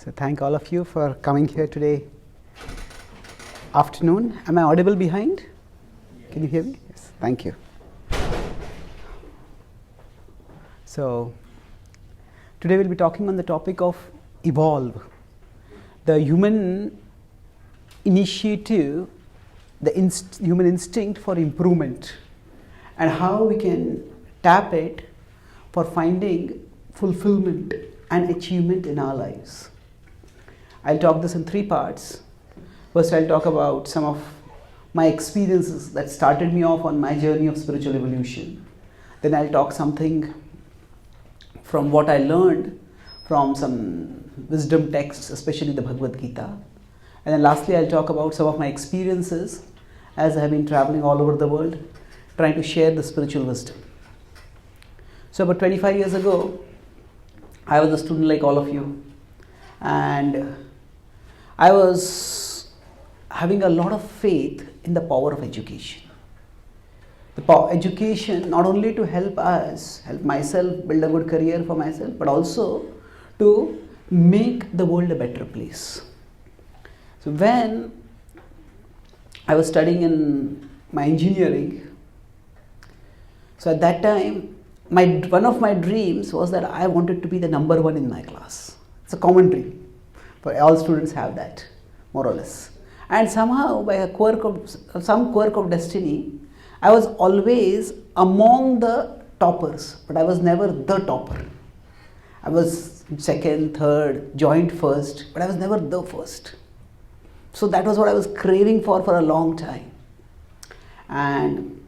So thank all of you for coming here today afternoon. Am I audible behind? Can you hear me? Yes, thank you. So today we'll be talking on the topic of evolve, the human initiative, the human instinct for improvement, and how we can tap it for finding fulfillment and achievement in our lives. I'll talk this in three parts. First, I'll talk about some of my experiences that started me off on my journey of spiritual evolution. Then I'll talk something from what I learned from some wisdom texts, especially the Bhagavad Gita. And then lastly, I'll talk about some of my experiences as I have been traveling all over the world, trying to share the spiritual wisdom. So about 25 years ago, I was a student like all of you, and I was having a lot of faith in the power of education. Education not only to help us, help myself build a good career for myself, but also to make the world a better place. So when I was studying in my engineering, so at that time, one of my dreams was that I wanted to be the number one in my class. It's a common dream. For all students have that, more or less. And somehow, by some quirk of destiny, I was always among the toppers, but I was never the topper. I was second, third, joint first, but I was never the first. So that was what I was craving for a long time. And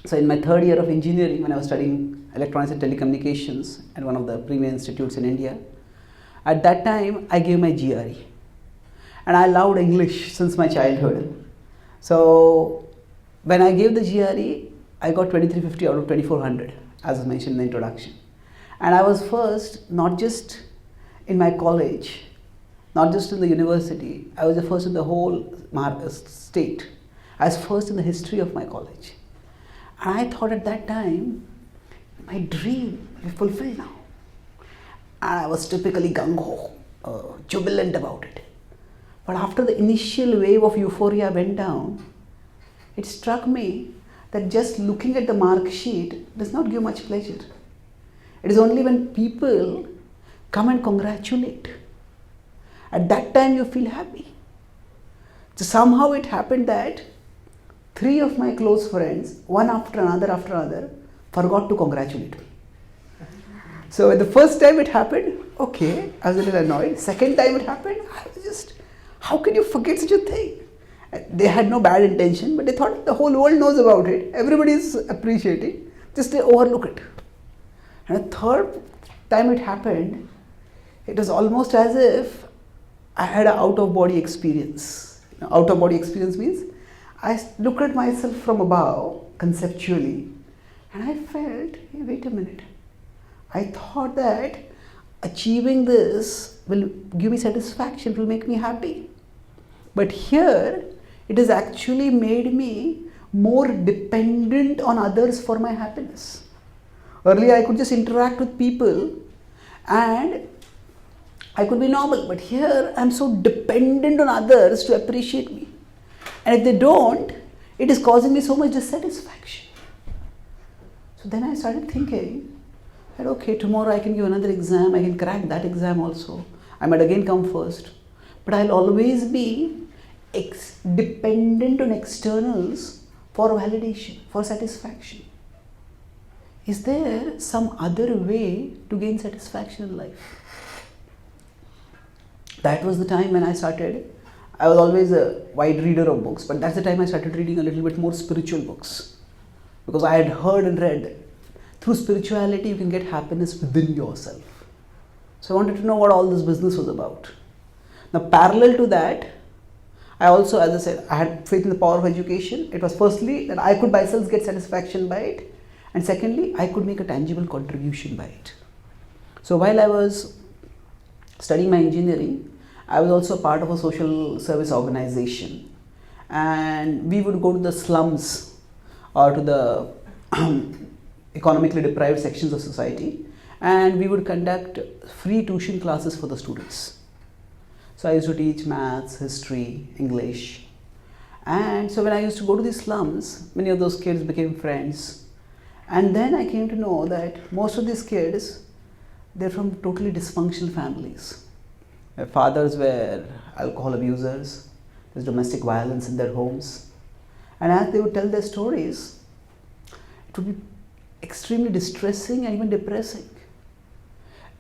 so in my third year of engineering, when I was studying electronics and telecommunications at one of the premier institutes in India, at that time I gave my GRE. And I loved English since my childhood. So when I gave the GRE, I got 2350 out of 2400, as was mentioned in the introduction. And I was first, not just in my college, not just in the university, I was the first in the whole state. I was first in the history of my college. And I thought at that time, my dream will be fulfilled now. And I was typically gung-ho, jubilant about it. But after the initial wave of euphoria went down, it struck me that just looking at the mark sheet does not give much pleasure. It is only when people come and congratulate. At that time you feel happy. So somehow it happened that 3 of my close friends, one after another, forgot to congratulate me. So the first time it happened, okay, I was a little annoyed. Second time it happened, I was just, how can you forget such a thing? They had no bad intention, but they thought the whole world knows about it. Everybody is appreciating. Just they overlook it. And the third time it happened, it was almost as if I had an out-of-body experience. Out-of-body experience means I looked at myself from above, conceptually, and I felt, hey, wait a minute. I thought that achieving this will give me satisfaction, will make me happy. But here, it has actually made me more dependent on others for my happiness. Earlier, I could just interact with people and I could be normal. But here, I'm so dependent on others to appreciate me. And if they don't, it is causing me so much dissatisfaction. So then I started thinking that, okay, tomorrow I can give another exam, I can crack that exam also. I might again come first. But I'll always be dependent on externals for validation, for satisfaction. Is there some other way to gain satisfaction in life? That was the time when I started. I was always a wide reader of books, but that's the time I started reading a little bit more spiritual books. Because I had heard and read, through spirituality you can get happiness within yourself. So I wanted to know what all this business was about. Now parallel to that, I also, as I said, I had faith in the power of education. It was firstly that I could myself get satisfaction by it, and secondly, I could make a tangible contribution by it. So while I was studying my engineering, I was also part of a social service organization, and we would go to the slums or to the economically deprived sections of society, and we would conduct free tuition classes for the students. So I used to teach maths, history, English. And so when I used to go to the slums, many of those kids became friends. And then I came to know that most of these kids, they're from totally dysfunctional families. Their fathers were alcohol abusers, there's domestic violence in their homes. And as they would tell their stories, it would be extremely distressing and even depressing.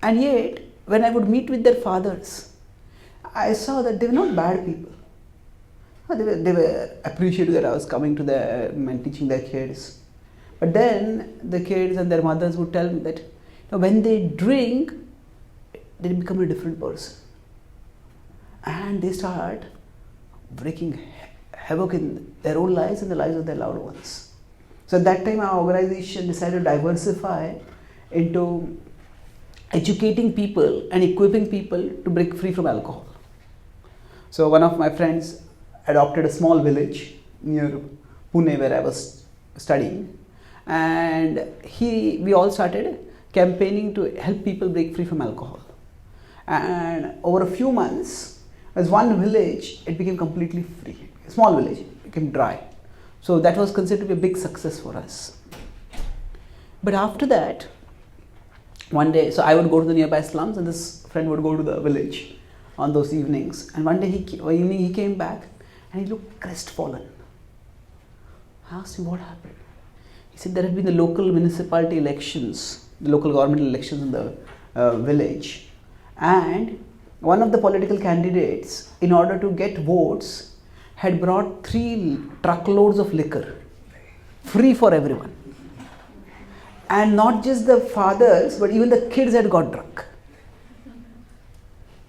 And yet, when I would meet with their fathers, I saw that they were not bad people. They were appreciative that I was coming to them and teaching their kids. But then the kids and their mothers would tell me that when they drink, they become a different person. And they start wreaking havoc in their own lives and the lives of their loved ones. So at that time, our organization decided to diversify into educating people and equipping people to break free from alcohol. So one of my friends adopted a small village near Pune where I was studying, and we all started campaigning to help people break free from alcohol. And over a few months, as one village, it became completely free. A small village, it became dry. So that was considered to be a big success for us. But after that, one day, so I would go to the nearby slums and this friend would go to the village on those evenings. And one day he came back and he looked crestfallen. I asked him what happened. He said there had been the local municipality elections, the local government elections in the village. And one of the political candidates, in order to get votes, had brought 3 truckloads of liquor, free for everyone. And not just the fathers, but even the kids had got drunk.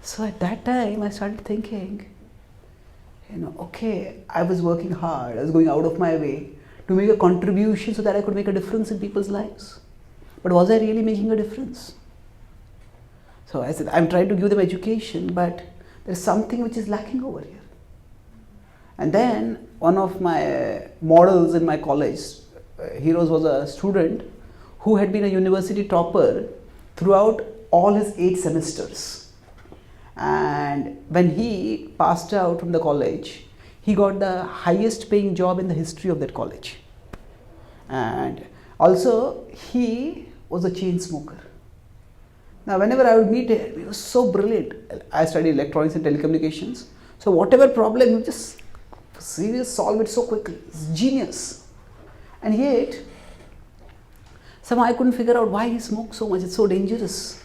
So at that time, I started thinking, okay, I was working hard, I was going out of my way to make a contribution so that I could make a difference in people's lives. But was I really making a difference? So I said, I'm trying to give them education, but there's something which is lacking over here. And then one of my models in my college, heroes, was a student who had been a university topper throughout all his 8 semesters. And when he passed out from the college, he got the highest paying job in the history of that college. And also, he was a chain smoker. Now, whenever I would meet him, he was so brilliant. I studied electronics and telecommunications. So whatever problem, he would just solve it so quickly. It's genius. And yet, somehow I couldn't figure out why he smoked so much. It's so dangerous.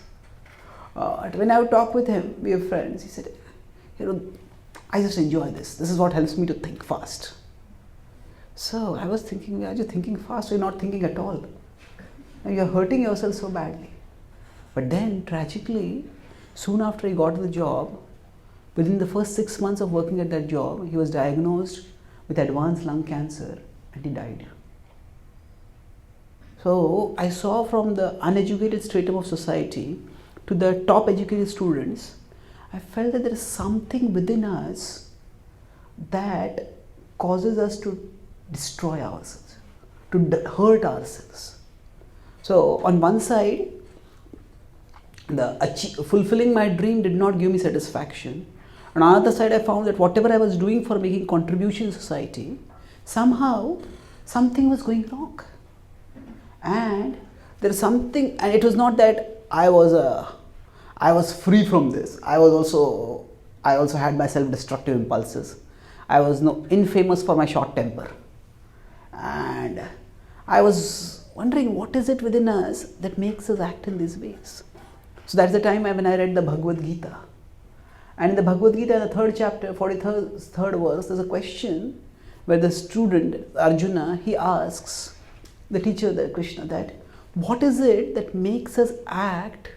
When I would talk with him, we are friends, he said, I just enjoy this. This is what helps me to think fast. So I was thinking, are you thinking fast or you're not thinking at all? And you're hurting yourself so badly. But then, tragically, soon after he got the job, within the first 6 months of working at that job, he was diagnosed with advanced lung cancer and he died. So I saw from the uneducated stratum of society to the top educated students, I felt that there is something within us that causes us to destroy ourselves, to hurt ourselves. So on one side, fulfilling my dream did not give me satisfaction. On the other side, I found that whatever I was doing for making contribution to society, somehow something was going wrong. And there is something, and it was not that I was free from this. I also had my self-destructive impulses. I was infamous for my short temper. And I was wondering, what is it within us that makes us act in these ways? So that's the time when I read the Bhagavad Gita. And in the Bhagavad Gita, in the 3rd chapter, 43rd verse, there's a question where the student, Arjuna, he asks the teacher, the Krishna, that what is it that makes us act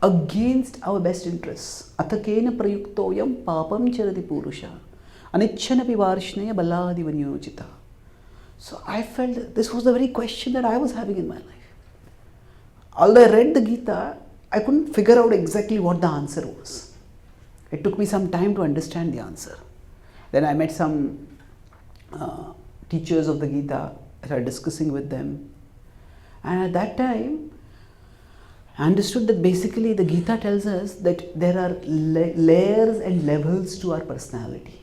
against our best interests? Athakena prayuktoyam papam charati purusha anichchanapi varshneya baladi vanyojita. So I felt that this was the very question that I was having in my life. Although I read the Gita, I couldn't figure out exactly what the answer was. It took me some time to understand the answer. Then I met some teachers of the Gita. I started discussing with them. And at that time, I understood that basically the Gita tells us that there are layers and levels to our personality.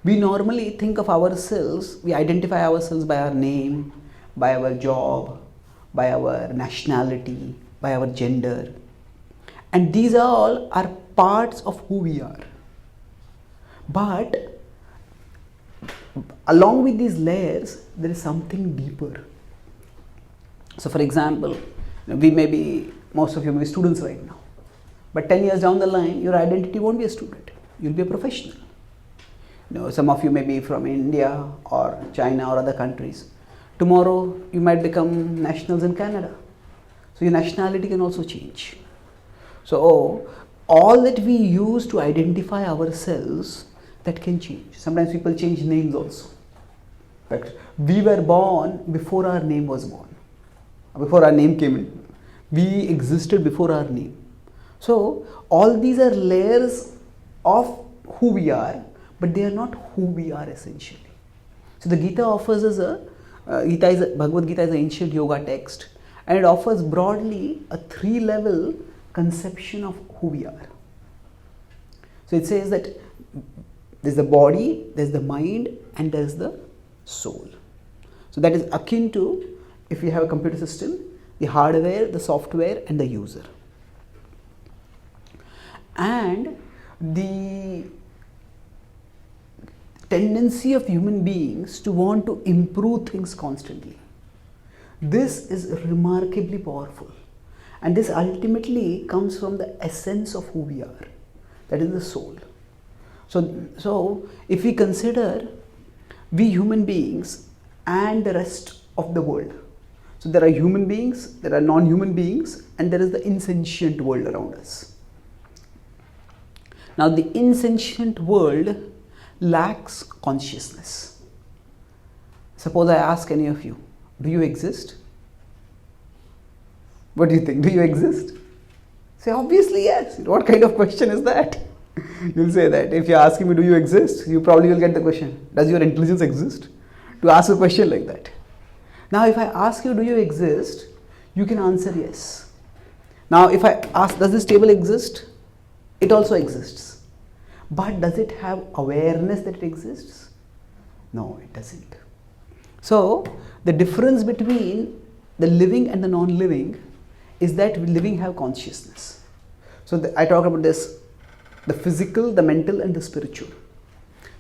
We normally think of ourselves, we identify ourselves by our name, by our job, by our nationality, by our gender. And these all are parts of who we are. But along with these layers, there is something deeper. So for example, most of you may be students right now. But 10 years down the line, your identity won't be a student. You'll be a professional. Some of you may be from India or China or other countries. Tomorrow, you might become nationals in Canada. So your nationality can also change. So all that we use to identify ourselves, that can change. Sometimes people change names also. But we were born before our name was born. Before our name came in. We existed before our name. So all these are layers of who we are, but they are not who we are essentially. So the Gita offers us Bhagavad Gita is an ancient yoga text, and it offers broadly a 3-level conception of who we are. So it says that there's the body, there's the mind, and there's the soul. So that is akin to, if you have a computer system, the hardware, the software, and the user. And the tendency of human beings to want to improve things constantly. This is remarkably powerful. And this ultimately comes from the essence of who we are. That is the soul. So if we consider we human beings and the rest of the world. So there are human beings, there are non-human beings, and there is the insentient world around us. Now the insentient world lacks consciousness. Suppose I ask any of you, do you exist? What do you think? Do you exist? Say obviously yes. What kind of question is that? You'll say that. If you're asking me, do you exist? You probably will get the question, does your intelligence exist? To ask a question like that. Now if I ask you, do you exist? You can answer yes. Now if I ask, does this table exist? It also exists. But does it have awareness that it exists? No, it doesn't. So the difference between the living and the non-living is that living have consciousness. So I talk about this, the physical, the mental, and the spiritual.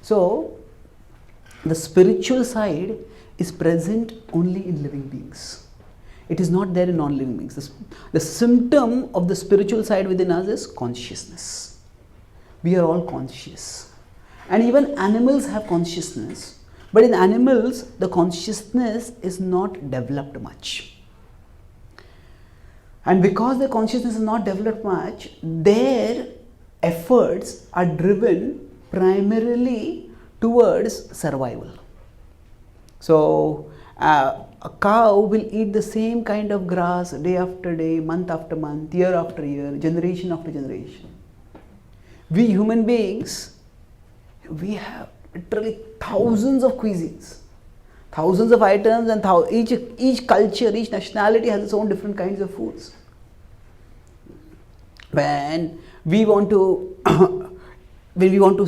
So the spiritual side is present only in living beings. It is not there in non-living beings. The symptom of the spiritual side within us is consciousness. We are all conscious. And even animals have consciousness. But in animals, the consciousness is not developed much. And because their consciousness is not developed much, their efforts are driven primarily towards survival. So a cow will eat the same kind of grass day after day, month after month, year after year, generation after generation. We human beings, we have literally thousands of cuisines, thousands of items, and each culture, each nationality has its own different kinds of foods. When we want to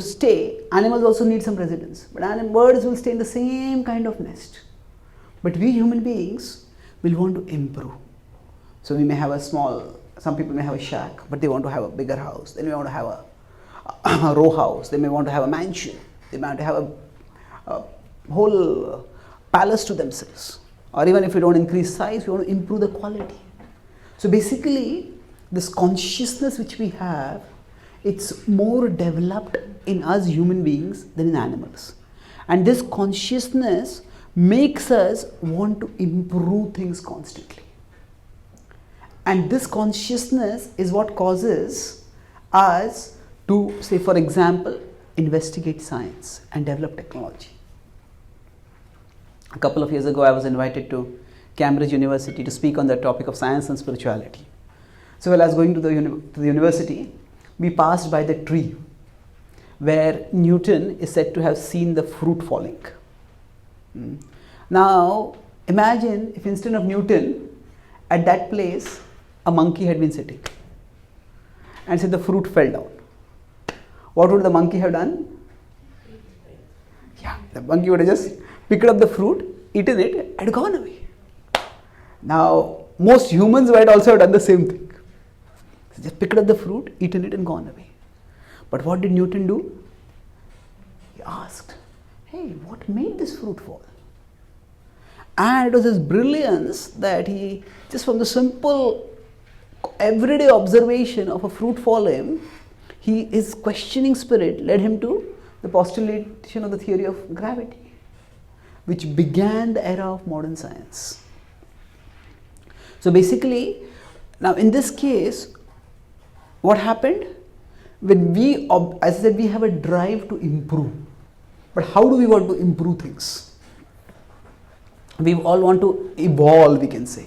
stay, animals also need some residence, but birds will stay in the same kind of nest. But we human beings will want to improve. So we may have some people may have a shack, but they want to have a bigger house. Then we want to have a row house. They may want to have a mansion. They might have a whole palace to themselves. Or even if we don't increase size, we want to improve the quality. So basically, this consciousness which we have, it's more developed in us human beings than in animals. And this consciousness makes us want to improve things constantly. And this consciousness is what causes us to, say for example, investigate science and develop technology. A couple of years ago, I was invited to Cambridge University to speak on the topic of science and spirituality. So while I was going to the university, we passed by the tree where Newton is said to have seen the fruit falling. Now imagine if instead of Newton at that place a monkey had been sitting and say the fruit fell down, what would the monkey have done? Yeah, the monkey would have just picked up the fruit, eaten it, and gone away. Now, most humans might also have done the same thing. Just picked up the fruit, eaten it, and gone away. But what did Newton do? He asked, hey, what made this fruit fall? And it was his brilliance that he, just from the simple everyday observation of a fruit falling, his questioning spirit led him to the postulation of the theory of gravity, which began the era of modern science. So basically, now in this case, what happened? When we, as I said, we have a drive to improve. But how do we want to improve things? We all want to evolve, we can say.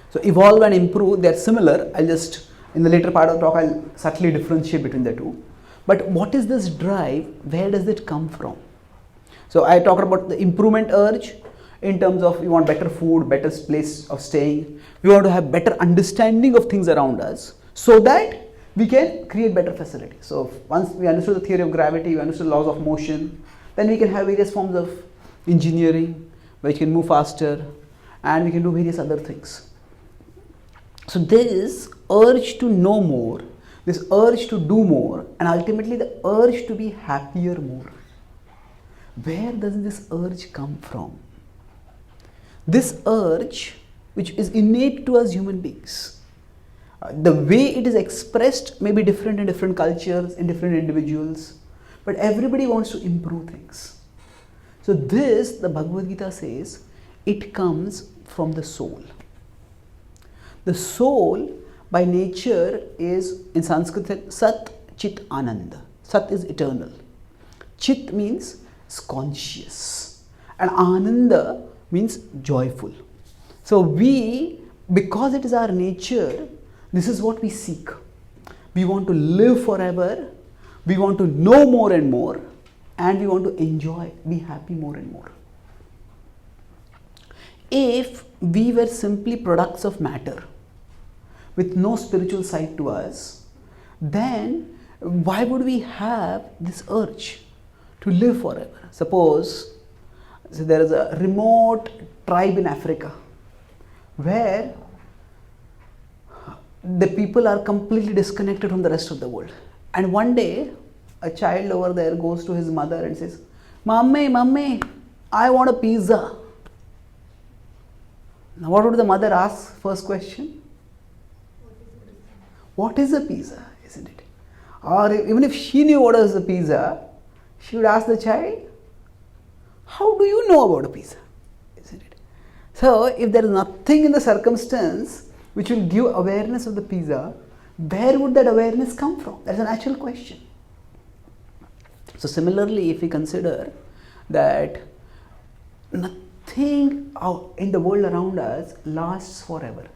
So evolve and improve, they are similar. I'll just, in the later part of the talk, I'll subtly differentiate between the two. But what is this drive? Where does it come from? So I talked about the improvement urge in terms of we want better food, better place of staying. We want to have better understanding of things around us so that we can create better facilities. So once we understood the theory of gravity, we understood laws of motion, then we can have various forms of engineering which can move faster, and we can do various other things. So this urge to know more, this urge to do more, and ultimately the urge to be happier more. Where does this urge come from? This urge, which is innate to us human beings, the way it is expressed may be different in different cultures, in different individuals, but everybody wants to improve things. So this, the Bhagavad Gita says, it comes from the soul. The soul by nature is, in Sanskrit, Sat Chit Ananda. Sat is eternal. Chit means conscious, and Ananda means joyful. So we, because it is our nature, this is what we seek. We want to live forever, we want to know more and more, and we want to enjoy, be happy more and more. If we were simply products of matter, with no spiritual side to us, then why would we have this urge to live forever? Suppose there is a remote tribe in Africa where the people are completely disconnected from the rest of the world. And one day, a child over there goes to his mother and says, Mommy, Mommy, I want a pizza. Now what would the mother ask first question? What is a pizza, isn't it? Or even if she knew what is a pizza, she would ask the child, how do you know about a pizza, isn't it? So if there is nothing in the circumstance which will give awareness of the pizza, where would that awareness come from? That's a natural question. So similarly, if we consider that nothing in the world around us lasts forever,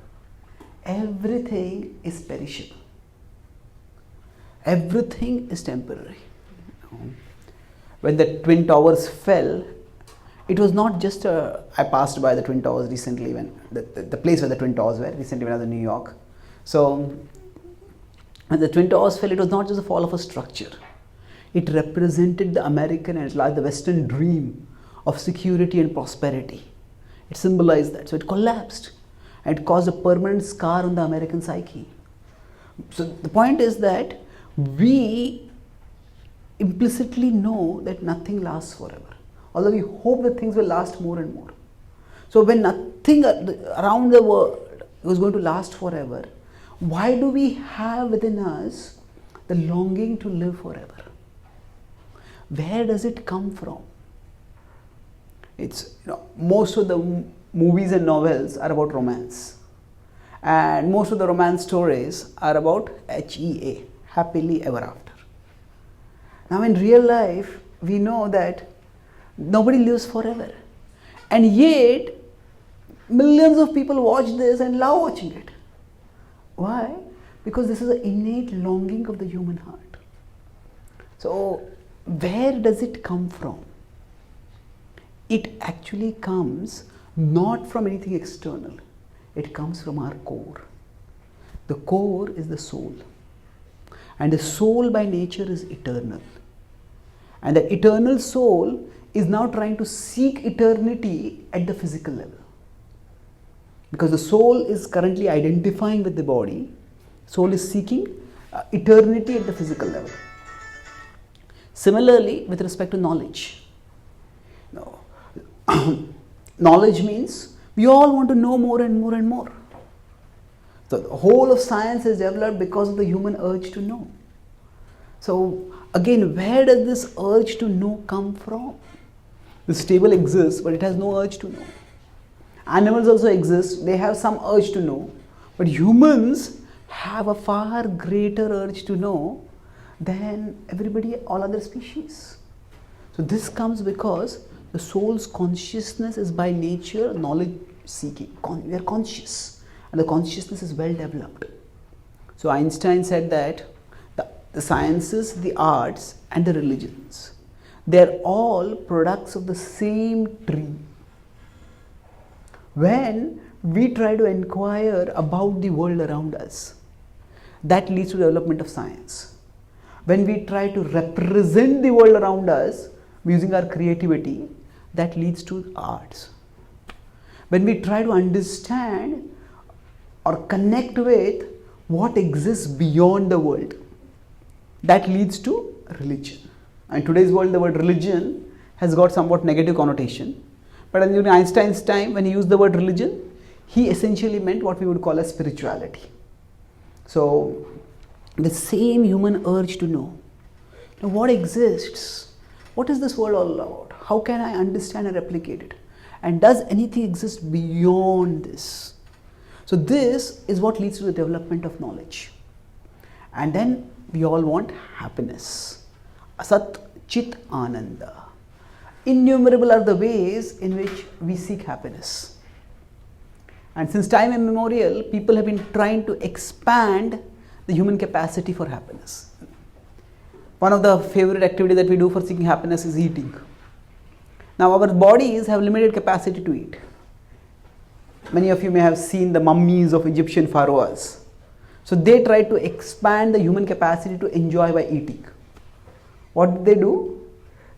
everything is perishable, everything is temporary. When the Twin Towers fell, it was not just I passed by the Twin Towers recently, when the place where the Twin Towers were, recently when I was in New York. So when the Twin Towers fell, it was not just the fall of a structure. It represented the American and the Western dream of security and prosperity. It symbolized that. So it collapsed and it caused a permanent scar on the American psyche. So the point is that we implicitly know that nothing lasts forever, although we hope that things will last more and more. So when nothing around the world is going to last forever, why do we have within us the longing to live forever? Where does it come from? It's, most of the movies and novels are about romance, and most of the romance stories are about HEA, happily ever after. Now in real life, we know that nobody lives forever, and yet millions of people watch this and love watching it. Why? Because this is an innate longing of the human heart. So where does it come from? It actually comes not from anything external. It comes from our core. The core is the soul. And the soul by nature is eternal. And the eternal soul is now trying to seek eternity at the physical level. Because the soul is currently identifying with the body, soul is seeking eternity at the physical level. Similarly, with respect to knowledge. Now, knowledge means we all want to know more and more and more. So the whole of science is developed because of the human urge to know. So again, where does this urge to know come from? This table exists, but it has no urge to know. Animals also exist, they have some urge to know, but humans have a far greater urge to know than everybody, all other species. So this comes because the soul's consciousness is by nature knowledge seeking. We are conscious, and the consciousness is well developed. So Einstein said that the sciences, the arts, and the religions, they are all products of the same tree. When we try to inquire about the world around us, that leads to development of science. When we try to represent the world around us using our creativity, that leads to arts. When we try to understand or connect with what exists beyond the world, that leads to religion. In today's world, the word religion has got somewhat negative connotation. But during Einstein's time, when he used the word religion, he essentially meant what we would call as spirituality. So, the same human urge to know. Now, what exists? What is this world all about? How can I understand and replicate it? And does anything exist beyond this? So, this is what leads to the development of knowledge. And then we all want happiness. Asat Chit Ananda. Innumerable are the ways in which we seek happiness. And since time immemorial, people have been trying to expand the human capacity for happiness. One of the favorite activities that we do for seeking happiness is eating. Now our bodies have limited capacity to eat. Many of you may have seen the mummies of Egyptian pharaohs. So they tried to expand the human capacity to enjoy by eating. What did they do?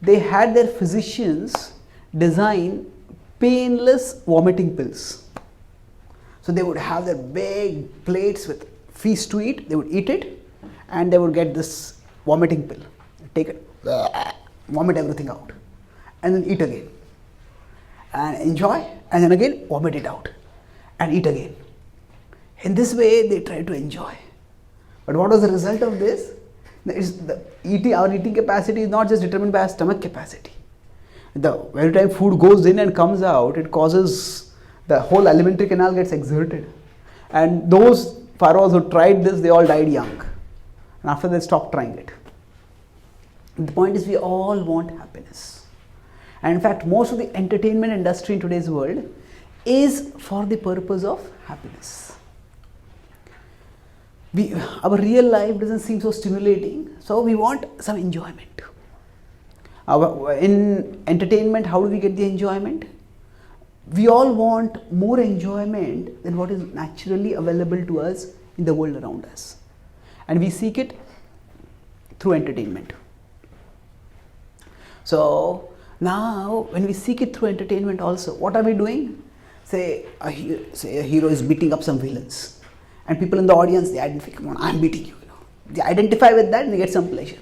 They had their physicians design painless vomiting pills. So they would have their big plates with feast to eat, they would eat it, and they would get this vomiting pill. Take it, vomit everything out, and then eat again. And enjoy, and then again vomit it out, and eat again. In this way, they try to enjoy. But what was the result of this? Our eating capacity is not just determined by our stomach capacity. Every time food goes in and comes out, it causes the whole alimentary canal gets exerted. And those pharaohs who tried this, they all died young. And after they stopped trying it. The point is, we all want happiness. And in fact, most of the entertainment industry in today's world is for the purpose of happiness. Our real life doesn't seem so stimulating, so we want some enjoyment. In entertainment, how do we get the enjoyment? We all want more enjoyment than what is naturally available to us in the world around us. And we seek it through entertainment. So now when we seek it through entertainment also, what are we doing? Say a hero is beating up some villains. And people in the audience, they identify, come on, I'm beating you. They identify with that and they get some pleasure.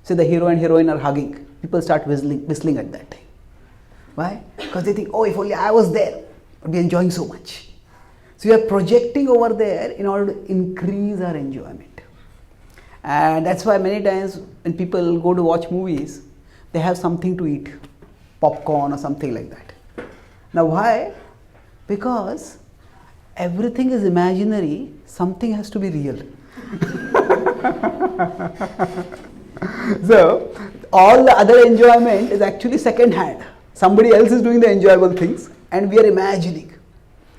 So the hero and heroine are hugging. People start whistling at that time. Why? Because they think, oh, if only I was there, I'd be enjoying so much. So we are projecting over there in order to increase our enjoyment. And that's why many times when people go to watch movies, they have something to eat, popcorn or something like that. Now why? Because everything is imaginary, something has to be real. So, all the other enjoyment is actually second hand. Somebody else is doing the enjoyable things and we are imagining.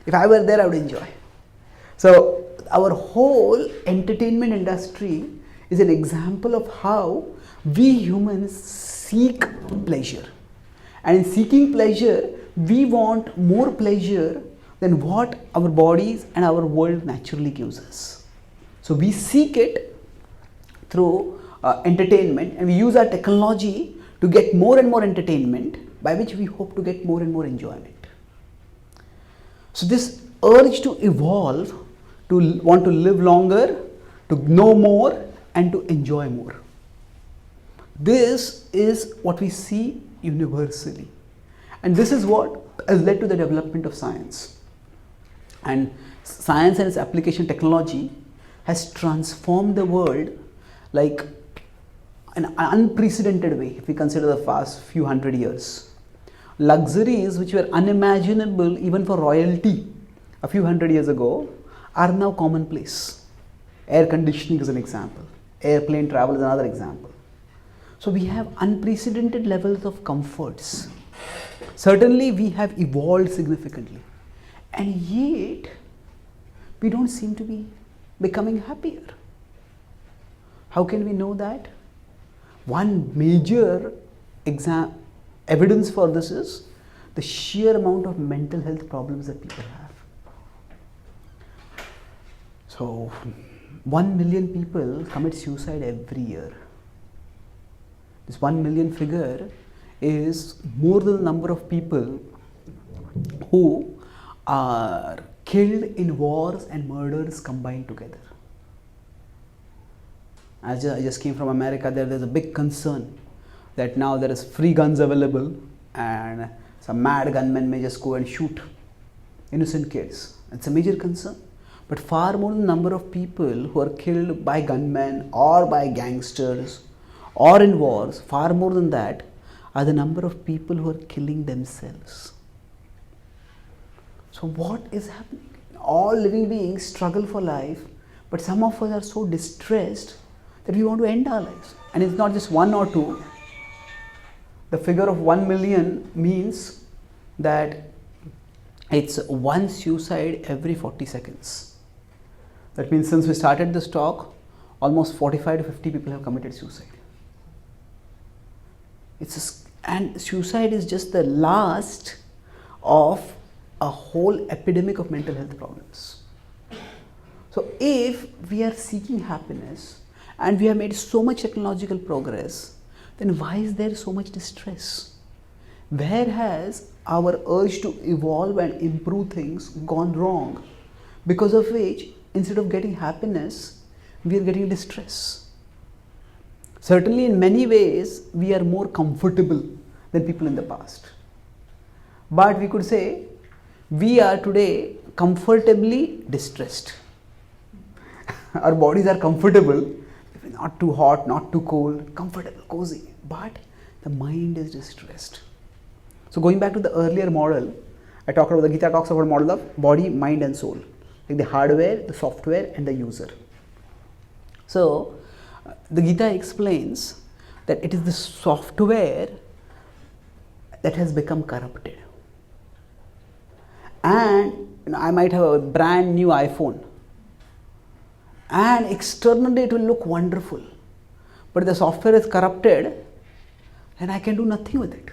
If I were there, I would enjoy. So, our whole entertainment industry is an example of how we humans seek pleasure. And in seeking pleasure, we want more pleasure than what our bodies and our world naturally gives us. So we seek it through entertainment, and we use our technology to get more and more entertainment, by which we hope to get more and more enjoyment. So this urge to evolve, to want to live longer, to know more, and to enjoy more. This is what we see universally. And this is what has led to the development of science. And science and its application technology has transformed the world like in an unprecedented way if we consider the past few hundred years. Luxuries which were unimaginable even for royalty a few hundred years ago are now commonplace. Air conditioning is an example. Airplane travel is another example. So we have unprecedented levels of comforts. Certainly we have evolved significantly, and yet we don't seem to be becoming happier. How can we know that? One major evidence for this is the sheer amount of mental health problems that people have. So 1 million people commit suicide every year. This 1 million figure is more than the number of people who are killed in wars and murders combined together. I just came from America. There's a big concern that now there is free guns available and some mad gunmen may just go and shoot innocent kids. It's a major concern. But far more than the number of people who are killed by gunmen or by gangsters or in wars, far more than that are the number of people who are killing themselves. So what is happening? All living beings struggle for life, but some of us are so distressed that we want to end our lives. And it's not just one or two. The figure of 1 million means that it's one suicide every 40 seconds. That means since we started this talk, almost 45 to 50 people have committed suicide. And suicide is just the last of a whole epidemic of mental health problems. So if we are seeking happiness and we have made so much technological progress, then why is there so much distress? Where has our urge to evolve and improve things gone wrong? Because of which, instead of getting happiness, we are getting distress. Certainly in many ways, we are more comfortable than people in the past. But we could say, we are today comfortably distressed. Our bodies are comfortable, not too hot, not too cold, comfortable, cozy. But the mind is distressed. So going back to the earlier model, I talked about the Gita talks about a model of body, mind and soul. Like the hardware, the software and the user. So the Gita explains that it is the software that has become corrupted. And I might have a brand new iPhone and externally it will look wonderful, but the software is corrupted and I can do nothing with it.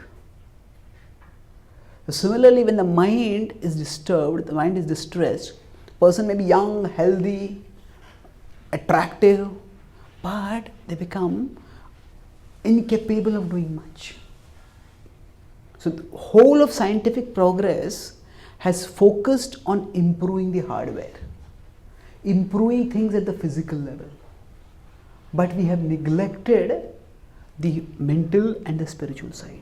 So similarly, when the mind is disturbed, the mind is distressed, person may be young, healthy, attractive, but they become incapable of doing much. So the whole of scientific progress has focused on improving the hardware, improving things at the physical level. But we have neglected the mental and the spiritual side.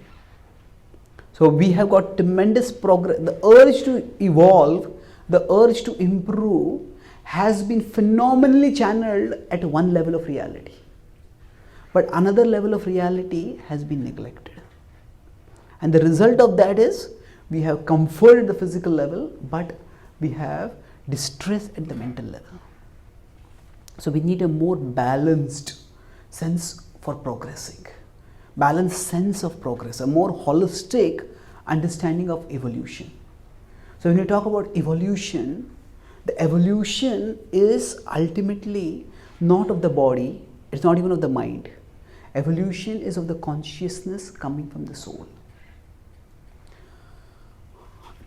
So we have got tremendous progress. The urge to evolve, the urge to improve has been phenomenally channeled at one level of reality. But another level of reality has been neglected. And the result of that is we have comfort at the physical level, but we have distress at the mental level. So we need a more balanced sense for progressing, balanced sense of progress, a more holistic understanding of evolution. So when we talk about evolution, the evolution is ultimately not of the body, it's not even of the mind. Evolution is of the consciousness coming from the soul.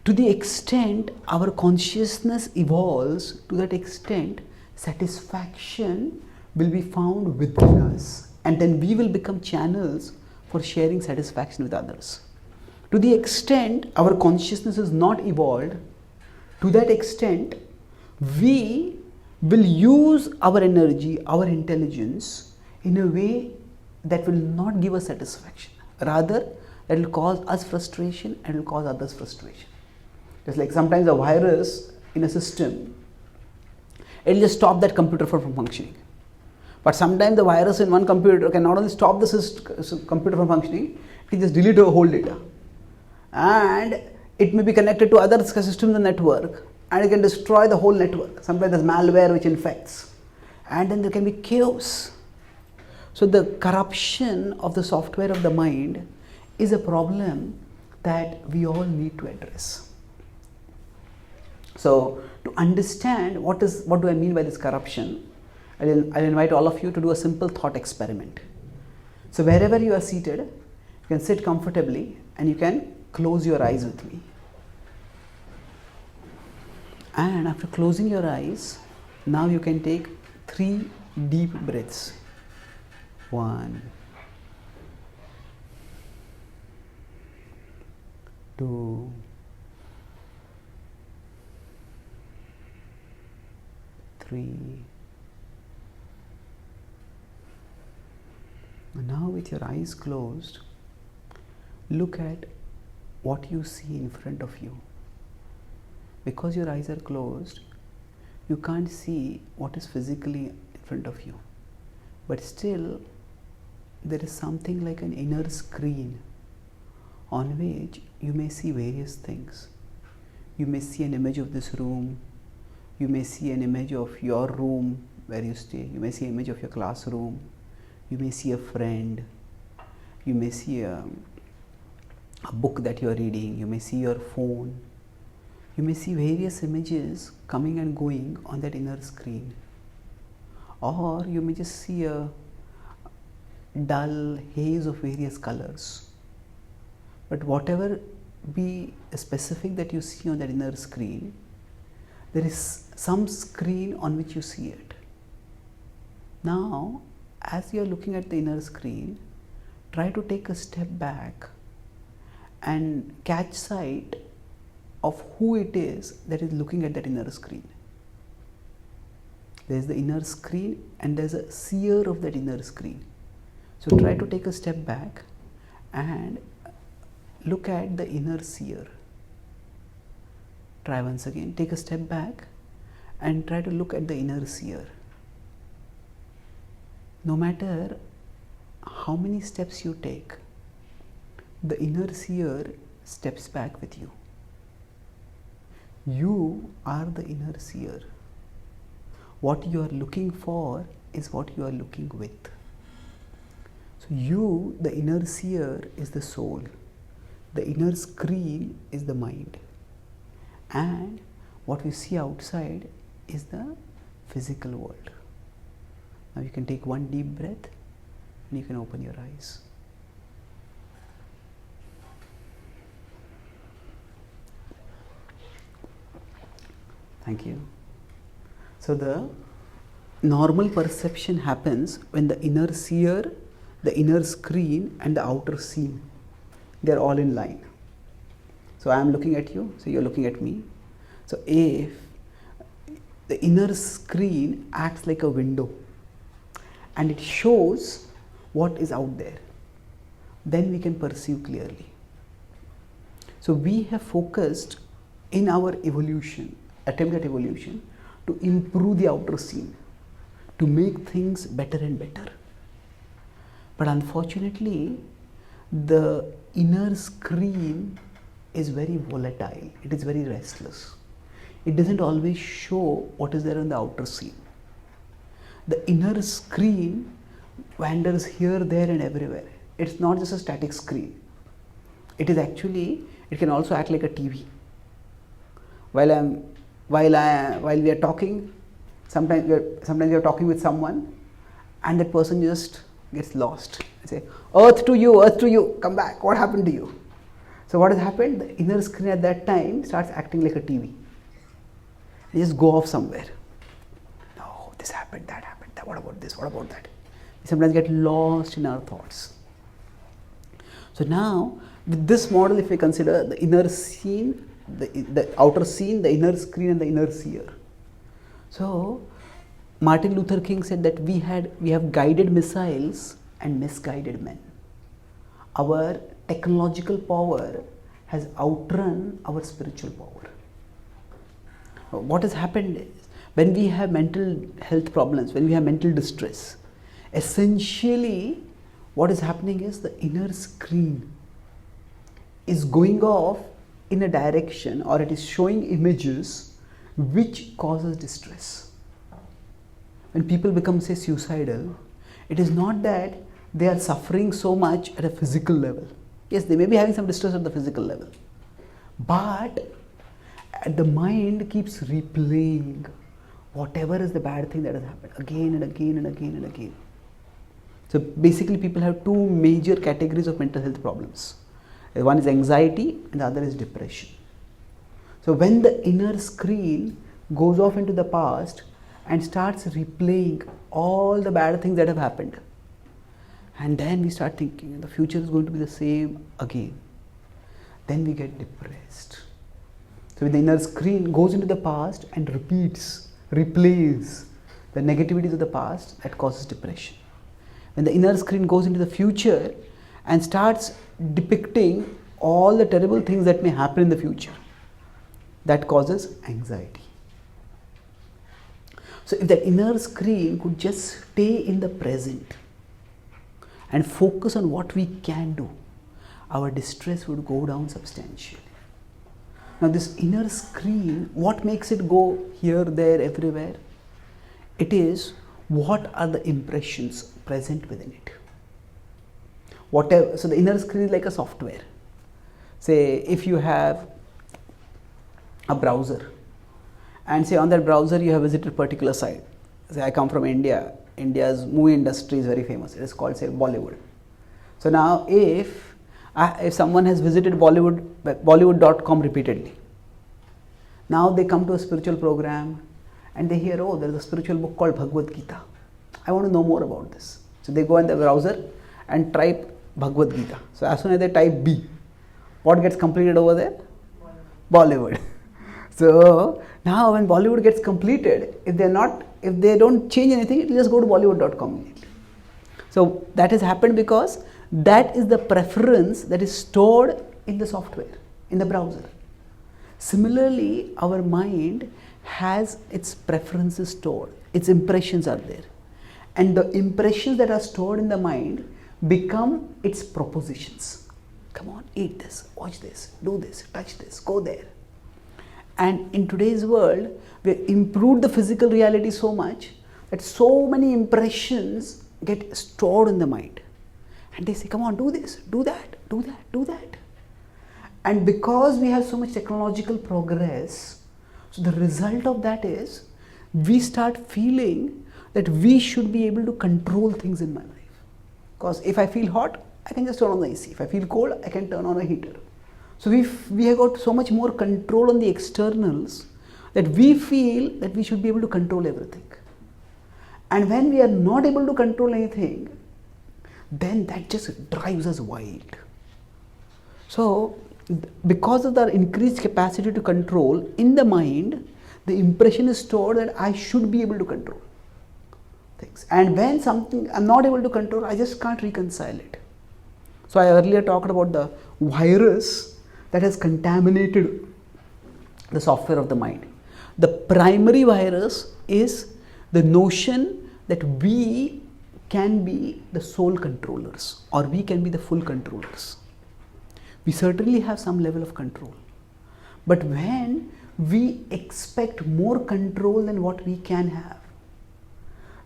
To the extent our consciousness evolves, to that extent satisfaction will be found within us, and then we will become channels for sharing satisfaction with others. To the extent our consciousness is not evolved, to that extent we will use our energy, our intelligence in a way that will not give us satisfaction. Rather, that will cause us frustration and will cause others frustration. Just like sometimes a virus in a system, it will just stop that computer from functioning. But sometimes the virus in one computer can not only stop the computer from functioning, it can just delete the whole data. And it may be connected to other systems in the network, and it can destroy the whole network. Sometimes there's malware which infects, and then there can be chaos. So the corruption of the software of the mind is a problem that we all need to address. So to understand what do I mean by this corruption, I'll invite all of you to do a simple thought experiment. So wherever you are seated, you can sit comfortably and you can close your eyes with me. And after closing your eyes, now you can take 3 deep breaths. 1, 2, 3. And now with your eyes closed, look at what you see in front of you. Because your eyes are closed, you can't see what is physically in front of you. But still, there is something like an inner screen on which you may see various things. You may see an image of this room. You may see an image of your room where you stay. You may see an image of your classroom. You may see a friend. You may see a book that you are reading. You may see your phone. You may see various images coming and going on that inner screen. Or you may just see a dull haze of various colors. But whatever be specific that you see on that inner screen, there is some screen on which you see it. Now, as you are looking at the inner screen, try to take a step back and catch sight of who it is that is looking at that inner screen. There is the inner screen and there is a seer of that inner screen. So try to take a step back and look at the inner seer. Try once again, take a step back and try to look at the inner seer. No matter how many steps you take, the inner seer steps back with you. You are the inner seer. What you are looking for is what you are looking with. So you, the inner seer, is the soul. The inner screen is the mind. And what we see outside is the physical world. Now you can take one deep breath and you can open your eyes. Thank you. So the normal perception happens when the inner seer, the inner screen and the outer scene, they are all in line. So I am looking at you, so you are looking at me. So if the inner screen acts like a window and it shows what is out there, then we can perceive clearly. So we have focused in our evolution, attempt at evolution, to improve the outer scene, to make things better and better. But unfortunately, the inner screen is very volatile, it is very restless. It doesn't always show what is there on the outer scene. The inner screen wanders here, there and everywhere. It's not just a static screen. It is actually, it can also act like a TV. While we are talking, sometimes we are talking with someone and that person just gets lost. I say, earth to you, come back, what happened to you? So what has happened? The inner screen at that time starts acting like a TV. They just go off somewhere. No, happened, that, what about this, what about that? We sometimes get lost in our thoughts. So now, with this model, if we consider the inner scene, the outer scene, the inner screen and the inner seer. So, Martin Luther King said that we have guided missiles and misguided men. Our technological power has outrun our spiritual power. What has happened is, when we have mental health problems, when we have mental distress, essentially what is happening is the inner screen is going off in a direction, or it is showing images which causes distress. When people become, say, suicidal, it is not that they are suffering so much at a physical level. Yes, they may be having some distress at the physical level, but the mind keeps replaying whatever is the bad thing that has happened again and again and again and again. So basically, people have two major categories of mental health problems. One is anxiety and the other is depression. So when the inner screen goes off into the past and starts replaying all the bad things that have happened, and then we start thinking the future is going to be the same again, then we get depressed. So when the inner screen goes into the past and replays the negativities of the past, that causes depression. When the inner screen goes into the future and starts depicting all the terrible things that may happen in the future, that causes anxiety. So if that inner screen could just stay in the present and focus on what we can do, our distress would go down substantially. Now this inner screen, what makes it go here, there, everywhere? It is what are the impressions present within it. Whatever, so the inner screen is like a software. Say if you have a browser, and say on that browser you have visited a particular site. Say I come from India. India's movie industry is very famous. It is called, say, Bollywood. So now if someone has visited Bollywood.com repeatedly, now they come to a spiritual program and they hear, oh, there is a spiritual book called Bhagavad Gita. I want to know more about this. So they go in the browser and type Bhagavad Gita. So as soon as they type B, what gets completed over there? Bollywood. So now when Bollywood gets completed, if they don't change anything, it will just go to Bollywood.com immediately. So that has happened because that is the preference that is stored in the software, in the browser. Similarly, our mind has its preferences stored, its impressions are there. And the impressions that are stored in the mind become its propositions. Come on, eat this, watch this, do this, touch this, go there. And in today's world, we have improved the physical reality so much that so many impressions get stored in the mind. And they say, come on, do this, do that, do that, do that. And because we have so much technological progress, so the result of that is we start feeling that we should be able to control things in my life. Because if I feel hot, I can just turn on the AC. If I feel cold, I can turn on a heater. So we have got so much more control on the externals that we feel that we should be able to control everything. And when we are not able to control anything, then that just drives us wild. So because of the increased capacity to control in the mind, the impression is stored that I should be able to control things. And when something I'm not able to control, I just can't reconcile it. So I earlier talked about the virus that has contaminated the software of the mind. The primary virus is the notion that we can be the sole controllers or we can be the full controllers. We certainly have some level of control. But when we expect more control than what we can have,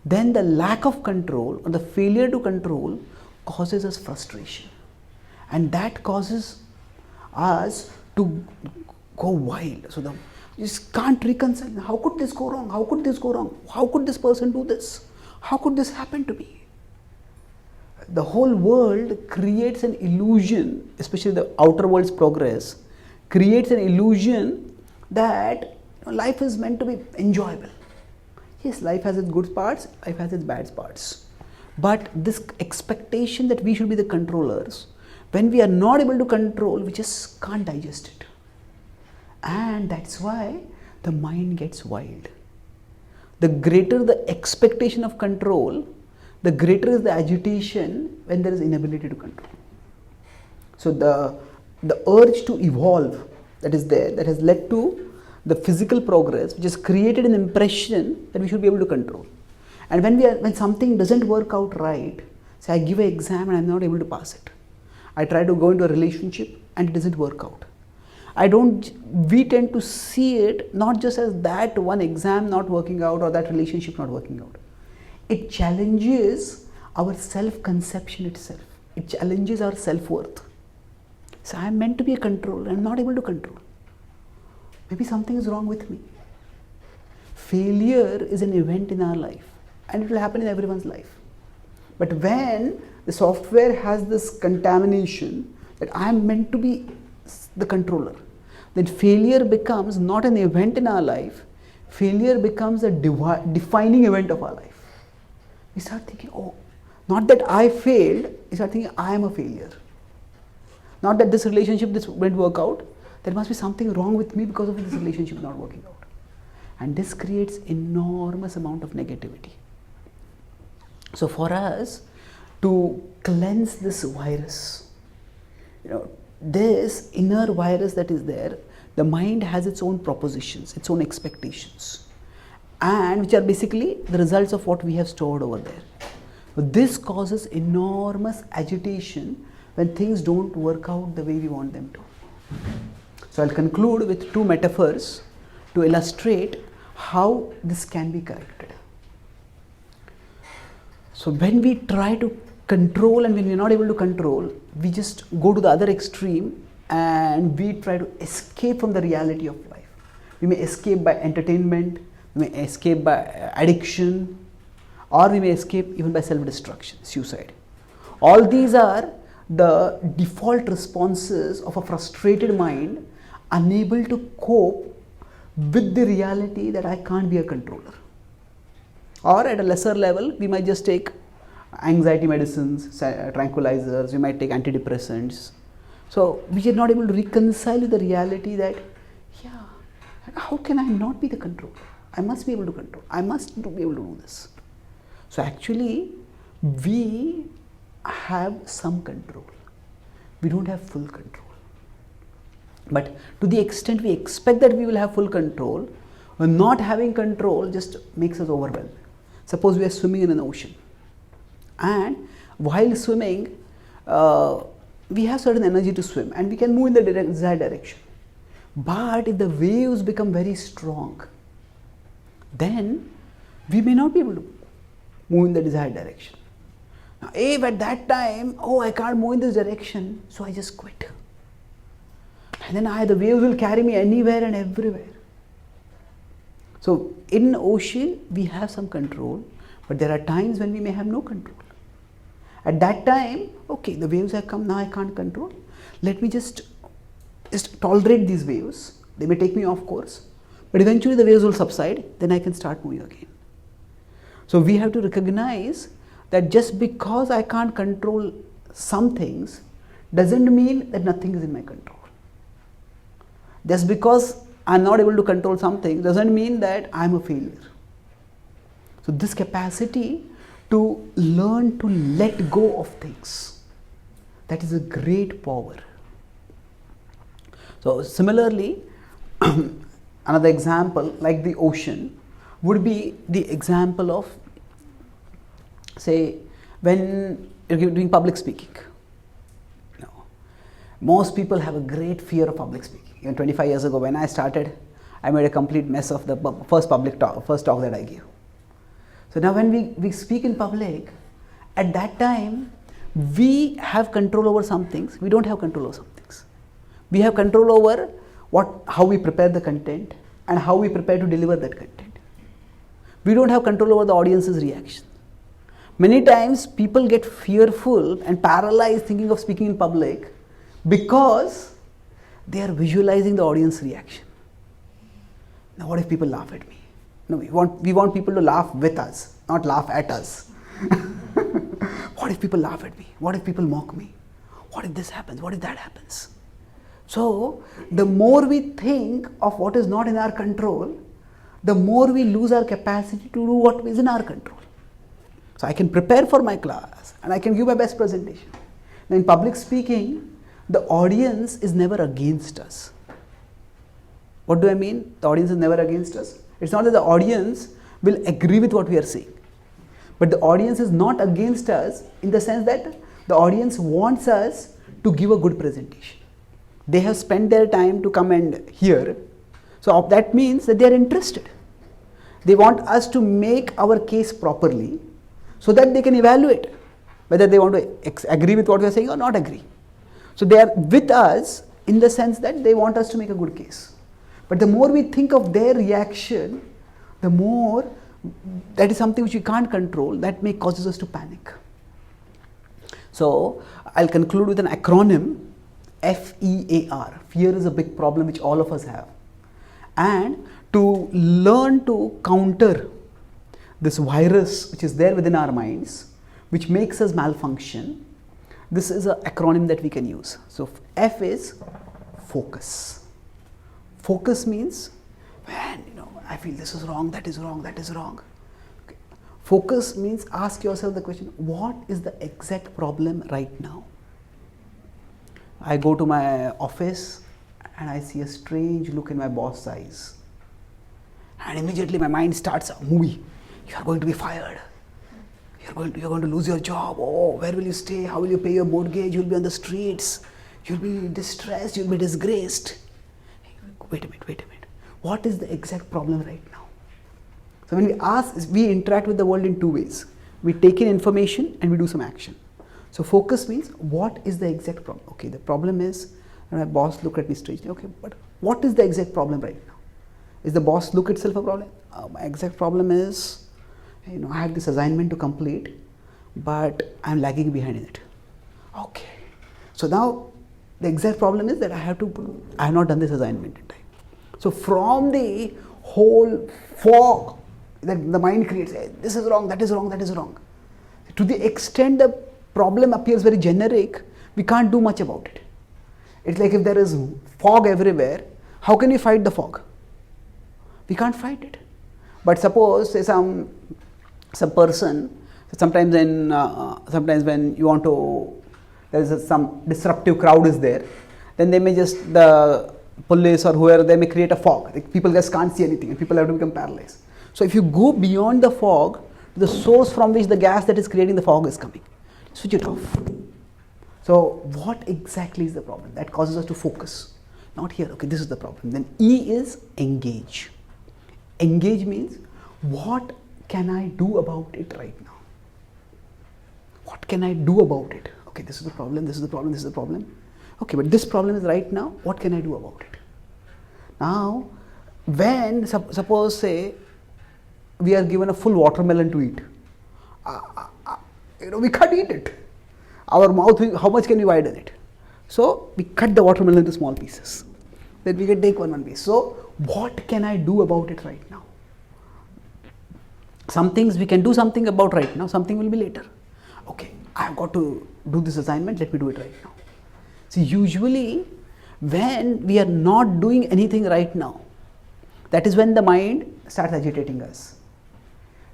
then the lack of control or the failure to control causes us frustration. And that causes us to go wild. So you just can't reconcile. How could this go wrong? How could this go wrong? How could this person do this? How could this happen to me? The whole world creates an illusion, especially the outer world's progress, creates an illusion that life is meant to be enjoyable. Yes, life has its good parts, life has its bad parts. But this expectation that we should be the controllers, when we are not able to control, we just can't digest it. And that's why the mind gets wild. The greater the expectation of control, the greater is the agitation when there is inability to control. So the urge to evolve that is there, that has led to the physical progress, which has created an impression that we should be able to control. And when something doesn't work out right, say I give an exam and I'm not able to pass it. I try to go into a relationship and it doesn't work out. We tend to see it not just as that one exam not working out or that relationship not working out. It challenges our self-conception itself. It challenges our self-worth. So I am meant to be a controller, I am not able to control. Maybe something is wrong with me. Failure is an event in our life and it will happen in everyone's life. But when the software has this contamination that I am meant to be the controller, then failure becomes not an event in our life, failure becomes a defining event of our life. We start thinking, oh, not that I failed, we start thinking I am a failure. Not that this relationship won't work out, there must be something wrong with me because of this relationship not working out. And this creates enormous amount of negativity. So for us to cleanse this virus, this inner virus that is there, the mind has its own propositions, its own expectations, and which are basically the results of what we have stored over there. So this causes enormous agitation when things don't work out the way we want them to. So I'll conclude with two metaphors to illustrate how this can be corrected. So when we try to control and when we're not able to control, we just go to the other extreme and we try to escape from the reality of life. We may escape by entertainment, we may escape by addiction, or we may escape even by self-destruction, suicide. All these are the default responses of a frustrated mind unable to cope with the reality that I can't be a controller. Or at a lesser level, we might just take anxiety medicines, tranquilizers, we might take antidepressants. So we are not able to reconcile with the reality that, how can I not be the controller? I must be able to control. I must be able to do this. So actually, we have some control. We don't have full control. But to the extent we expect that we will have full control, not having control just makes us overwhelmed. Suppose we are swimming in an ocean, and while swimming, we have certain energy to swim and we can move in the desired direction. But if the waves become very strong, then we may not be able to move in the desired direction. Now, if at that time, I can't move in this direction, so I just quit. And then the waves will carry me anywhere and everywhere. So in ocean, we have some control, but there are times when we may have no control. At that time, the waves have come, now I can't control. Let me just tolerate these waves. They may take me off course, but eventually the waves will subside, then I can start moving again. So we have to recognize that just because I can't control some things doesn't mean that nothing is in my control. Just because I'm not able to control something doesn't mean that I'm a failure. So this capacity to learn to let go of things, that is a great power. So similarly, another example like the ocean would be the example of, say, when you're doing public speaking. Most people have a great fear of public speaking. Even 25 years ago when I started, I made a complete mess of the first talk that I gave. So now when we speak in public, at that time, we have control over some things, we don't have control over some things. We have control over how we prepare the content and how we prepare to deliver that content. We don't have control over the audience's reaction. Many times people get fearful and paralyzed thinking of speaking in public because they are visualizing the audience reaction. Now what if people laugh at me? No, we want people to laugh with us, not laugh at us. What if people laugh at me? What if people mock me? What if this happens? What if that happens? So, the more we think of what is not in our control, the more we lose our capacity to do what is in our control. So, I can prepare for my class and I can give my best presentation. Now, in public speaking, the audience is never against us. What do I mean? The audience is never against us. It's not that the audience will agree with what we are saying, but the audience is not against us in the sense that the audience wants us to give a good presentation. They have spent their time to come and hear, so that means that they are interested. They want us to make our case properly so that they can evaluate whether they want to agree with what we are saying or not agree. So they are with us in the sense that they want us to make a good case. But the more we think of their reaction, the more that is something which we can't control, that may causes us to panic. So I'll conclude with an acronym, FEAR. Fear is a big problem which all of us have. And to learn to counter this virus which is there within our minds, which makes us malfunction, this is an acronym that we can use. So F is focus. Focus means when I feel this is wrong, that is wrong, that is wrong. Okay. Focus means ask yourself the question, what is the exact problem right now? I go to my office and I see a strange look in my boss's eyes. And immediately my mind starts a movie. You are going to be fired. You're going to lose your job. Oh, where will you stay? How will you pay your mortgage? You'll be on the streets. You'll be distressed. You'll be disgraced. Wait a minute. What is the exact problem right now? So when we interact with the world in two ways. We take in information and we do some action. So focus means what is the exact problem? Okay, the problem is, and my boss look at me strangely. Okay, but what is the exact problem right now? Is the boss look itself a problem? My exact problem is, I have this assignment to complete, but I'm lagging behind in it. Okay, so now the exact problem is that I have not done this assignment in time. So from the whole fog that the mind creates, hey, this is wrong, that is wrong, that is wrong. To the extent the problem appears very generic, we can't do much about it. It's like if there is fog everywhere, how can we fight the fog? We can't fight it. But suppose say some person, sometimes when you want to, there is some disruptive crowd is there, then they may just, the police or whoever, they may create a fog. Like people just can't see anything and people have to become paralyzed. So if you go beyond the fog, the source from which the gas that is creating the fog is coming, switch it off. So what exactly is the problem? That causes us to focus. Not here, okay, this is the problem. Then E is engage. Engage means, what can I do about it right now? What can I do about it? Okay, this is the problem, this is the problem, this is the problem. Okay, but this problem is right now, what can I do about it? Now, when, suppose say, we are given a full watermelon to eat. We can't eat it. Our mouth, how much can we widen it? So, we cut the watermelon into small pieces. Then we can take one piece. So, what can I do about it right now? Some things we can do something about right now, something will be later. Okay, I have got to do this assignment, let me do it right now. See, usually when we are not doing anything right now, that is when the mind starts agitating us.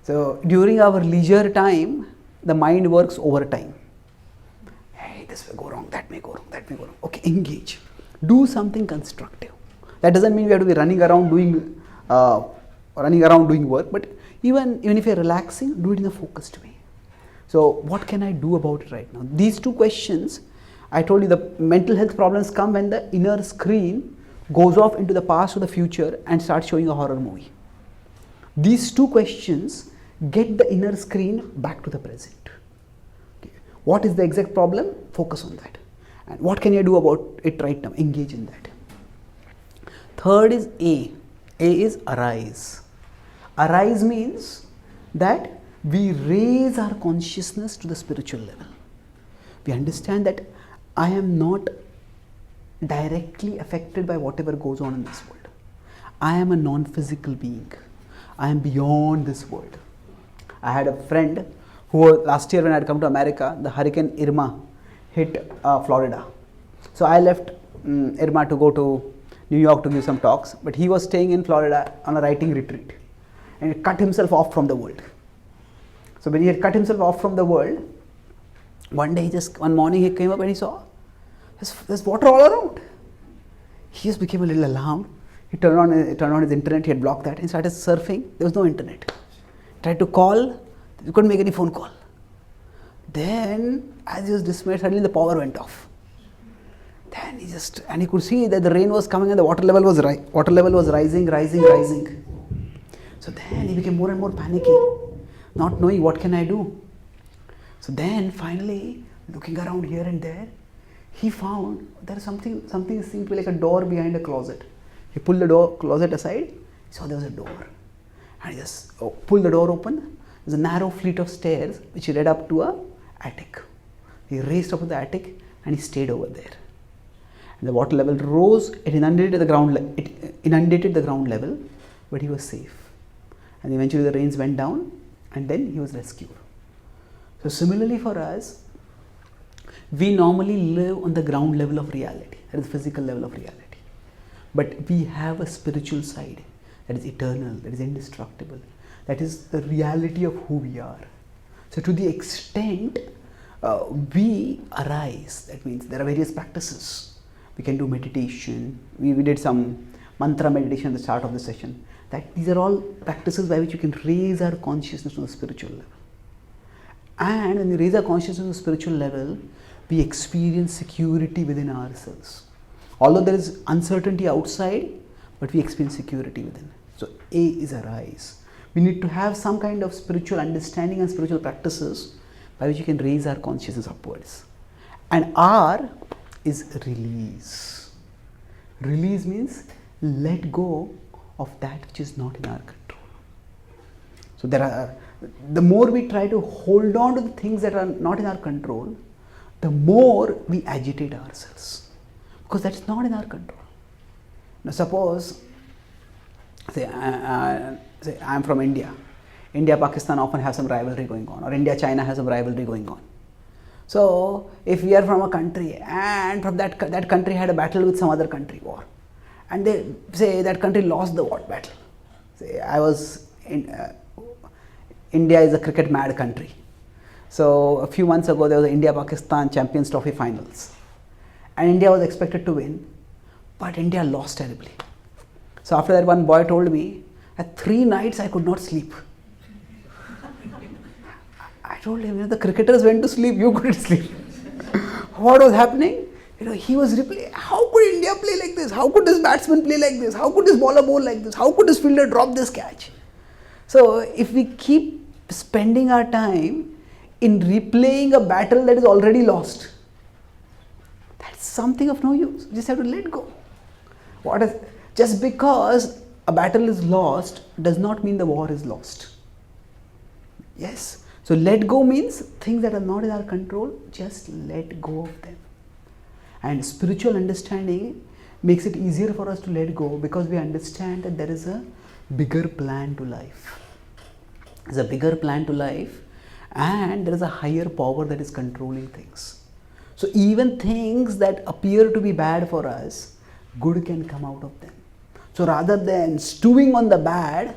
So during our leisure time, the mind works overtime. Hey, this may go wrong, that may go wrong, that may go wrong. Okay, engage. Do something constructive. That doesn't mean we have to be running around doing work, but even if you're relaxing, do it in a focused way. So what can I do about it right now? These two questions, I told you the mental health problems come when the inner screen goes off into the past or the future and starts showing a horror movie. These two questions get the inner screen back to the present. Okay. What is the exact problem? Focus on that. And what can you do about it right now? Engage in that. Third is A. A is arise. Arise means that we raise our consciousness to the spiritual level. We understand that I am not directly affected by whatever goes on in this world. I am a non-physical being. I am beyond this world. I had a friend who last year when I had come to America, the Hurricane Irma hit Florida. So I left Irma to go to New York to give some talks, but he was staying in Florida on a writing retreat and he cut himself off from the world. So when he had cut himself off from the world, one morning he came up and he saw there's water all around. He just became a little alarmed. He turned on his internet, he had blocked that, and started surfing. There was no internet. Tried to call, he couldn't make any phone call. Then, as he was dismayed, suddenly the power went off. Then he could see that the rain was coming and the water level was rising. So then he became more and more panicky, not knowing what can I do. So then finally, looking around here and there, he found there is something seemed to be like a door behind a closet. He pulled the closet aside, he saw there was a door. And he just pulled the door open. There's a narrow flight of stairs which led up to an attic. He raced up to the attic and he stayed over there. And the water level rose, it inundated the ground level, but he was safe. And eventually the rains went down and then he was rescued. So similarly for us, we normally live on the ground level of reality, that is the physical level of reality. But we have a spiritual side that is eternal, that is indestructible, that is the reality of who we are. So to the extent we arise, that means there are various practices. We can do meditation. We did some mantra meditation at the start of the session. That these are all practices by which we can raise our consciousness to the spiritual level. And when we raise our consciousness to the spiritual level, we experience security within ourselves. Although there is uncertainty outside, but we experience security within. So A is arise. We need to have some kind of spiritual understanding and spiritual practices by which you can raise our consciousness upwards. And R is release. Release means let go of that which is not in our control. So the more we try to hold on to the things that are not in our control, the more we agitate ourselves, because that's not in our control. Now suppose, say I'm from India. India, Pakistan often have some rivalry going on, or India, China has some rivalry going on. So if we are from a country and from that country had a battle with some other country, war, and they say that country lost the battle. Say India is a cricket mad country. So a few months ago there was India-Pakistan Champions Trophy finals, and India was expected to win, but India lost terribly. So after that, one boy told me that 3 nights I could not sleep. I told him, the cricketers went to sleep, you couldn't sleep. What was happening? He was replaying, how could India play like this? How could this batsman play like this? How could this bowler bowl like this? How could this fielder drop this catch? So if we keep spending our time in replaying a battle that is already lost, that's something of no use. You just have to let go. Just because a battle is lost does not mean the war is lost. Yes. So let go means things that are not in our control, just let go of them. And spiritual understanding makes it easier for us to let go, because we understand that there is a bigger plan to life. There's a bigger plan to life, and there is a higher power that is controlling things. So even things that appear to be bad for us, good can come out of them. So rather than stewing on the bad,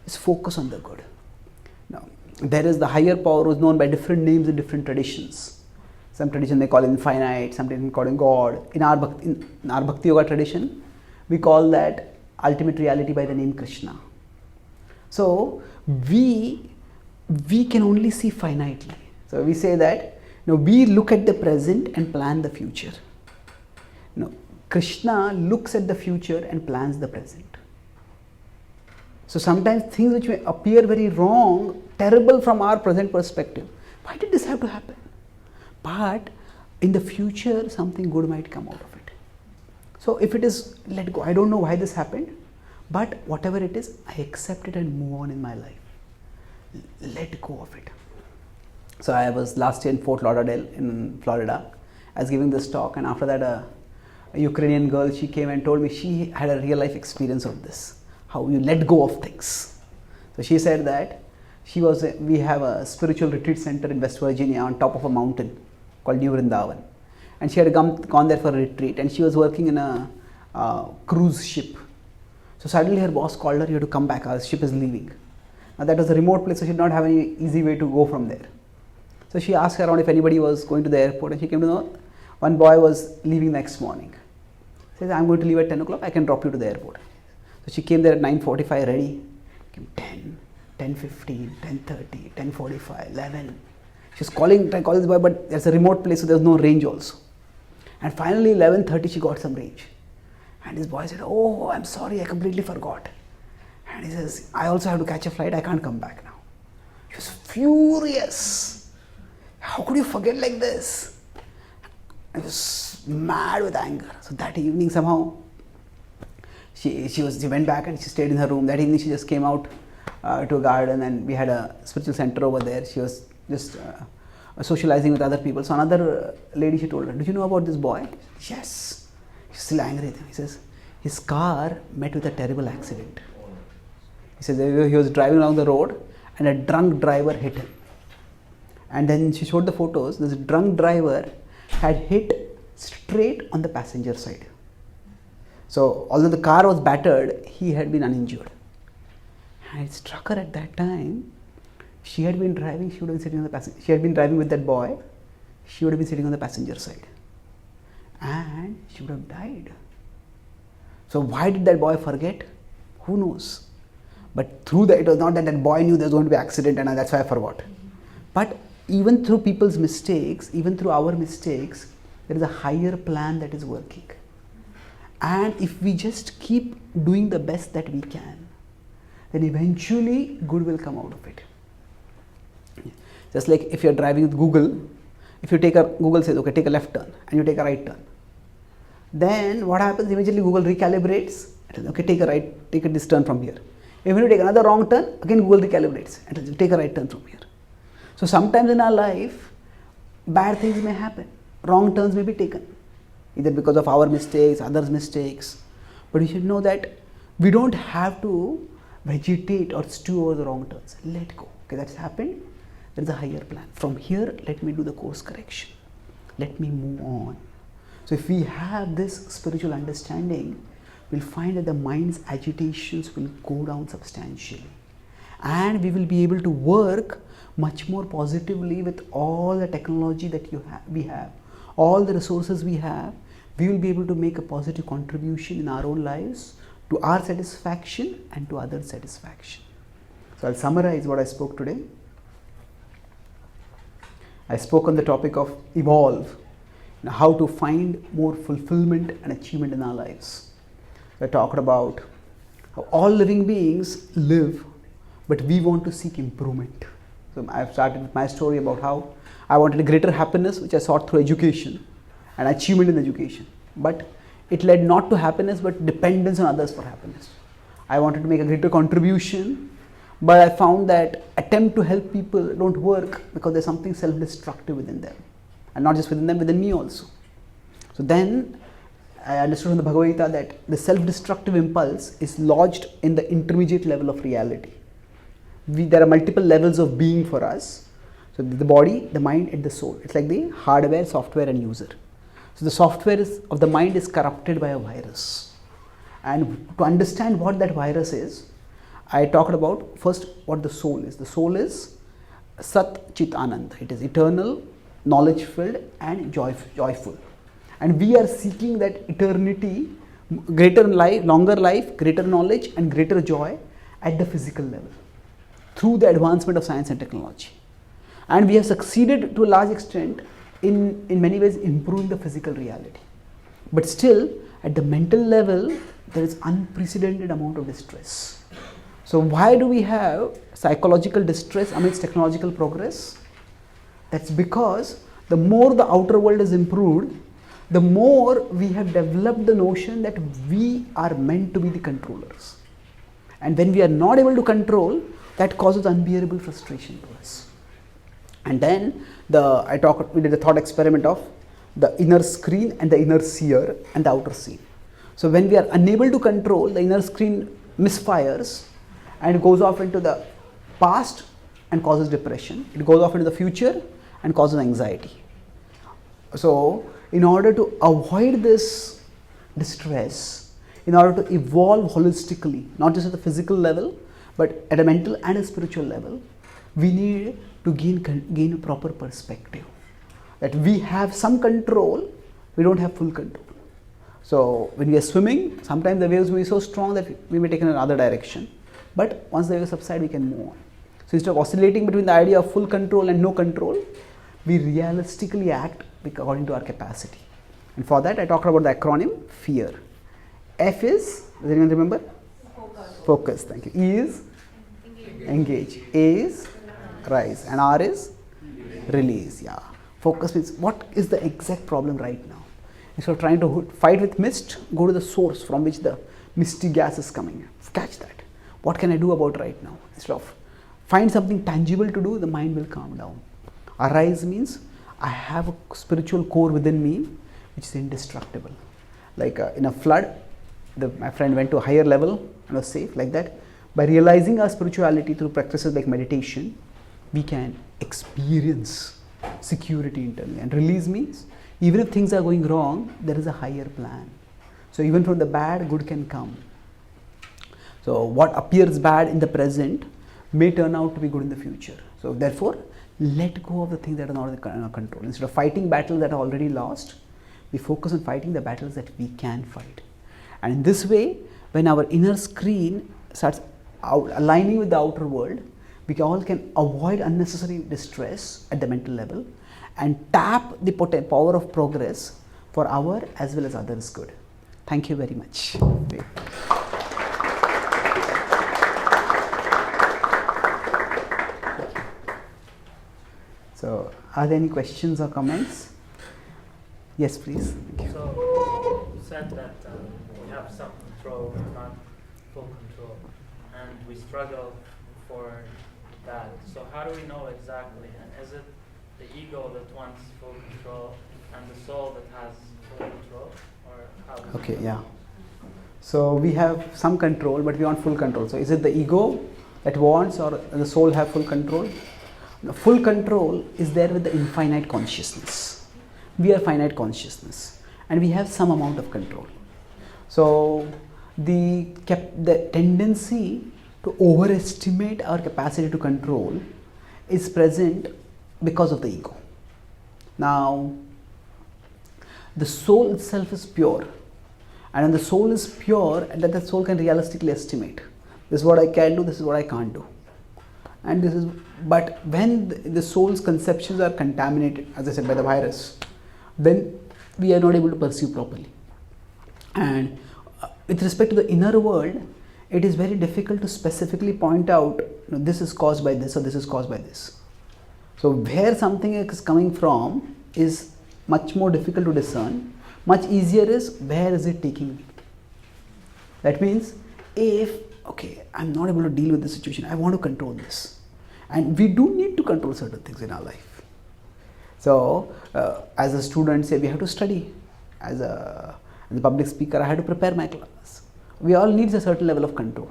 just focus on the good. Now, there is the higher power who is known by different names in different traditions. Some tradition they call infinite, some tradition call it God. In our Bhakti Yoga tradition, we call that ultimate reality by the name Krishna. So we can only see finitely. So we say that we look at the present and plan the future. Krishna looks at the future and plans the present. So sometimes things which may appear very wrong, terrible from our present perspective, why did this have to happen? But in the future, something good might come out of it. So if it is let go, I don't know why this happened, but whatever it is, I accept it and move on in my life. Let go of it. So I was last year in Fort Lauderdale in Florida. I was giving this talk, and after that a Ukrainian girl, she came and told me she had a real life experience of this. How you let go of things. So she said that we have a spiritual retreat center in West Virginia on top of a mountain called New Vrindavan. And she had gone there for a retreat, and she was working in a cruise ship. So suddenly her boss called her, you have to come back, our ship is leaving. Now that was a remote place, so she did not have any easy way to go from there. So she asked around if anybody was going to the airport, and she came to know one boy was leaving next morning. She said, I'm going to leave at 10 o'clock, I can drop you to the airport. So she came there at 9:45 ready, came 10, 10:15, 10:30, 10:45, 11. She was calling this boy, but there's a remote place, so there's no range also. And finally 11:30 she got some range. And this boy said, oh, I'm sorry, I completely forgot. And he says, I also have to catch a flight, I can't come back now. She was furious. How could you forget like this? I was mad with anger. So that evening somehow she went back and she stayed in her room. That evening she just came out to a garden, and we had a spiritual center over there. She was just socializing with other people. So another lady, she told her, do you know about this boy? Yes. She's still angry with him. He says, his car met with a terrible accident. He says he was driving along the road and a drunk driver hit him. And then she showed the photos. This drunk driver had hit straight on the passenger side. So although the car was battered, he had been uninjured. And it struck her at that time. She had been driving, she would have been sitting on the passenger. She had been driving with that boy, she would have been sitting on the passenger side. And she would have died. So why did that boy forget? Who knows? But through that, it was not that that boy knew there was going to be an accident and that's why I forgot. But even through people's mistakes, even through our mistakes, there is a higher plan that is working. And if we just keep doing the best that we can, then eventually good will come out of it. Just like if you are driving with Google, if you Google says, okay, take a left turn, and you take a right turn. Then what happens? Immediately Google recalibrates, and says, okay, take this turn from here. If you take another wrong turn, again Google recalibrates, and says, take a right turn from here. So sometimes in our life, bad things may happen, wrong turns may be taken, either because of our mistakes, others' mistakes. But you should know that we don't have to vegetate or stew over the wrong turns. Let go. Okay, that's happened. There is a higher plan. From here, let me do the course correction. Let me move on. So if we have this spiritual understanding, we'll find that the mind's agitations will go down substantially. And we will be able to work much more positively with all the technology that we have, all the resources we have. We will be able to make a positive contribution in our own lives to our satisfaction and to others' satisfaction. So I'll summarize what I spoke today. I spoke on the topic of evolve, how to find more fulfillment and achievement in our lives. I talked about how all living beings live, but we want to seek improvement. So I've started with my story about how I wanted a greater happiness, which I sought through education and achievement in education. But it led not to happiness, but dependence on others for happiness. I wanted to make a greater contribution, but I found that attempt to help people don't work because there's something self-destructive within them. And not just within them, within me also. So then I understood from the Bhagavad Gita that the self-destructive impulse is lodged in the intermediate level of reality. There are multiple levels of being for us. So the body, the mind and the soul. It's like the hardware, software and user. So the software of the mind is corrupted by a virus. And to understand what that virus is, I talked about first what the soul is. The soul is Sat Chit Anand. It is eternal, knowledge filled and joyful. And we are seeking that eternity, greater life, longer life, greater knowledge and greater joy at the physical level through the advancement of science and technology. And we have succeeded to a large extent in many ways improving the physical reality. But still at the mental level, there is unprecedented amount of distress. So why do we have psychological distress amidst technological progress? That's because the more the outer world is improved, the more we have developed the notion that we are meant to be the controllers. And when we are not able to control, that causes unbearable frustration to us. And then we did a thought experiment of the inner screen and the inner seer and the outer scene. So when we are unable to control, the inner screen misfires and it goes off into the past and causes depression. It goes off into the future and causes anxiety. So in order to avoid this distress, in order to evolve holistically, not just at the physical level, but at a mental and a spiritual level, we need to gain a proper perspective. That we have some control, we don't have full control. So when we are swimming, sometimes the waves will be so strong that we may take in another direction. But once the waves subside, we can move on. So instead of oscillating between the idea of full control and no control, we realistically act according to our capacity. And for that, I talked about the acronym FEAR. F is, does anyone remember? Focus. Thank you. E is engage. A is rise. And R is release. Yeah. Focus means what is the exact problem right now? Instead of trying to fight with mist, go to the source from which the misty gas is coming. Catch that. What can I do about right now? Instead of find something tangible to do, the mind will calm down. Arise means I have a spiritual core within me which is indestructible. Like in a flood, my friend went to a higher level and was safe, like that. By realizing our spirituality through practices like meditation, we can experience security internally. And release means even if things are going wrong, there is a higher plan. So even from the bad, good can come. So what appears bad in the present may turn out to be good in the future. So therefore, let go of the things that are not in our control. Instead of fighting battles that are already lost, we focus on fighting the battles that we can fight. And in this way, when our inner screen starts aligning with the outer world, we all can avoid unnecessary distress at the mental level and tap the power of progress for our as well as others' good. Thank you very much. So, are there any questions or comments? Yes, please. So, you said that we have some control, not full control, and we struggle for that. So, how do we know exactly? And is it the ego that wants full control and the soul that has full control? Or how do we Okay, know? yeah. So, we have some control, but we want full control. So, is it the ego that wants or the soul have full control? No, full control is there with the infinite consciousness. We are finite consciousness and we have some amount of control. So the tendency to overestimate our capacity to control is present because of the ego. Now, the soul itself is pure, and when the soul is pure, that the soul can realistically estimate. This is what I can do, this is what I can't do. And this is, but when the soul's conceptions are contaminated, as I said, by the virus, then we are not able to perceive properly. And with respect to the inner world, it is very difficult to specifically point out, this is caused by this or this is caused by this. So where something is coming from is much more difficult to discern. Much easier is where is it taking me. That means okay, I'm not able to deal with this situation, I want to control this. And we do need to control certain things in our life. So, as a student, say we have to study. As a public speaker, I had to prepare my class. We all need a certain level of control.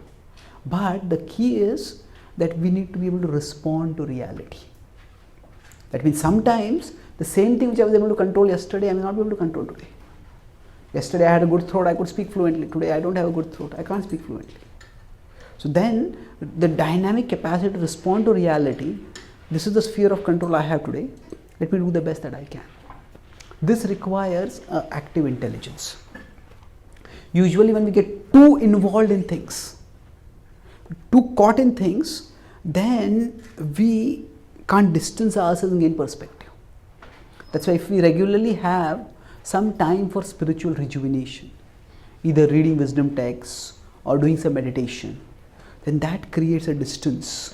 But the key is that we need to be able to respond to reality. That means sometimes the same thing which I was able to control yesterday, I may not be able to control today. Yesterday I had a good throat, I could speak fluently. Today I don't have a good throat, I can't speak fluently. So then the dynamic capacity to respond to reality, this is the sphere of control I have today. Let me do the best that I can. This requires active intelligence. Usually when we get too involved in things, too caught in things, then we can't distance ourselves and gain perspective. That's why if we regularly have some time for spiritual rejuvenation, either reading wisdom texts or doing some meditation, then that creates a distance.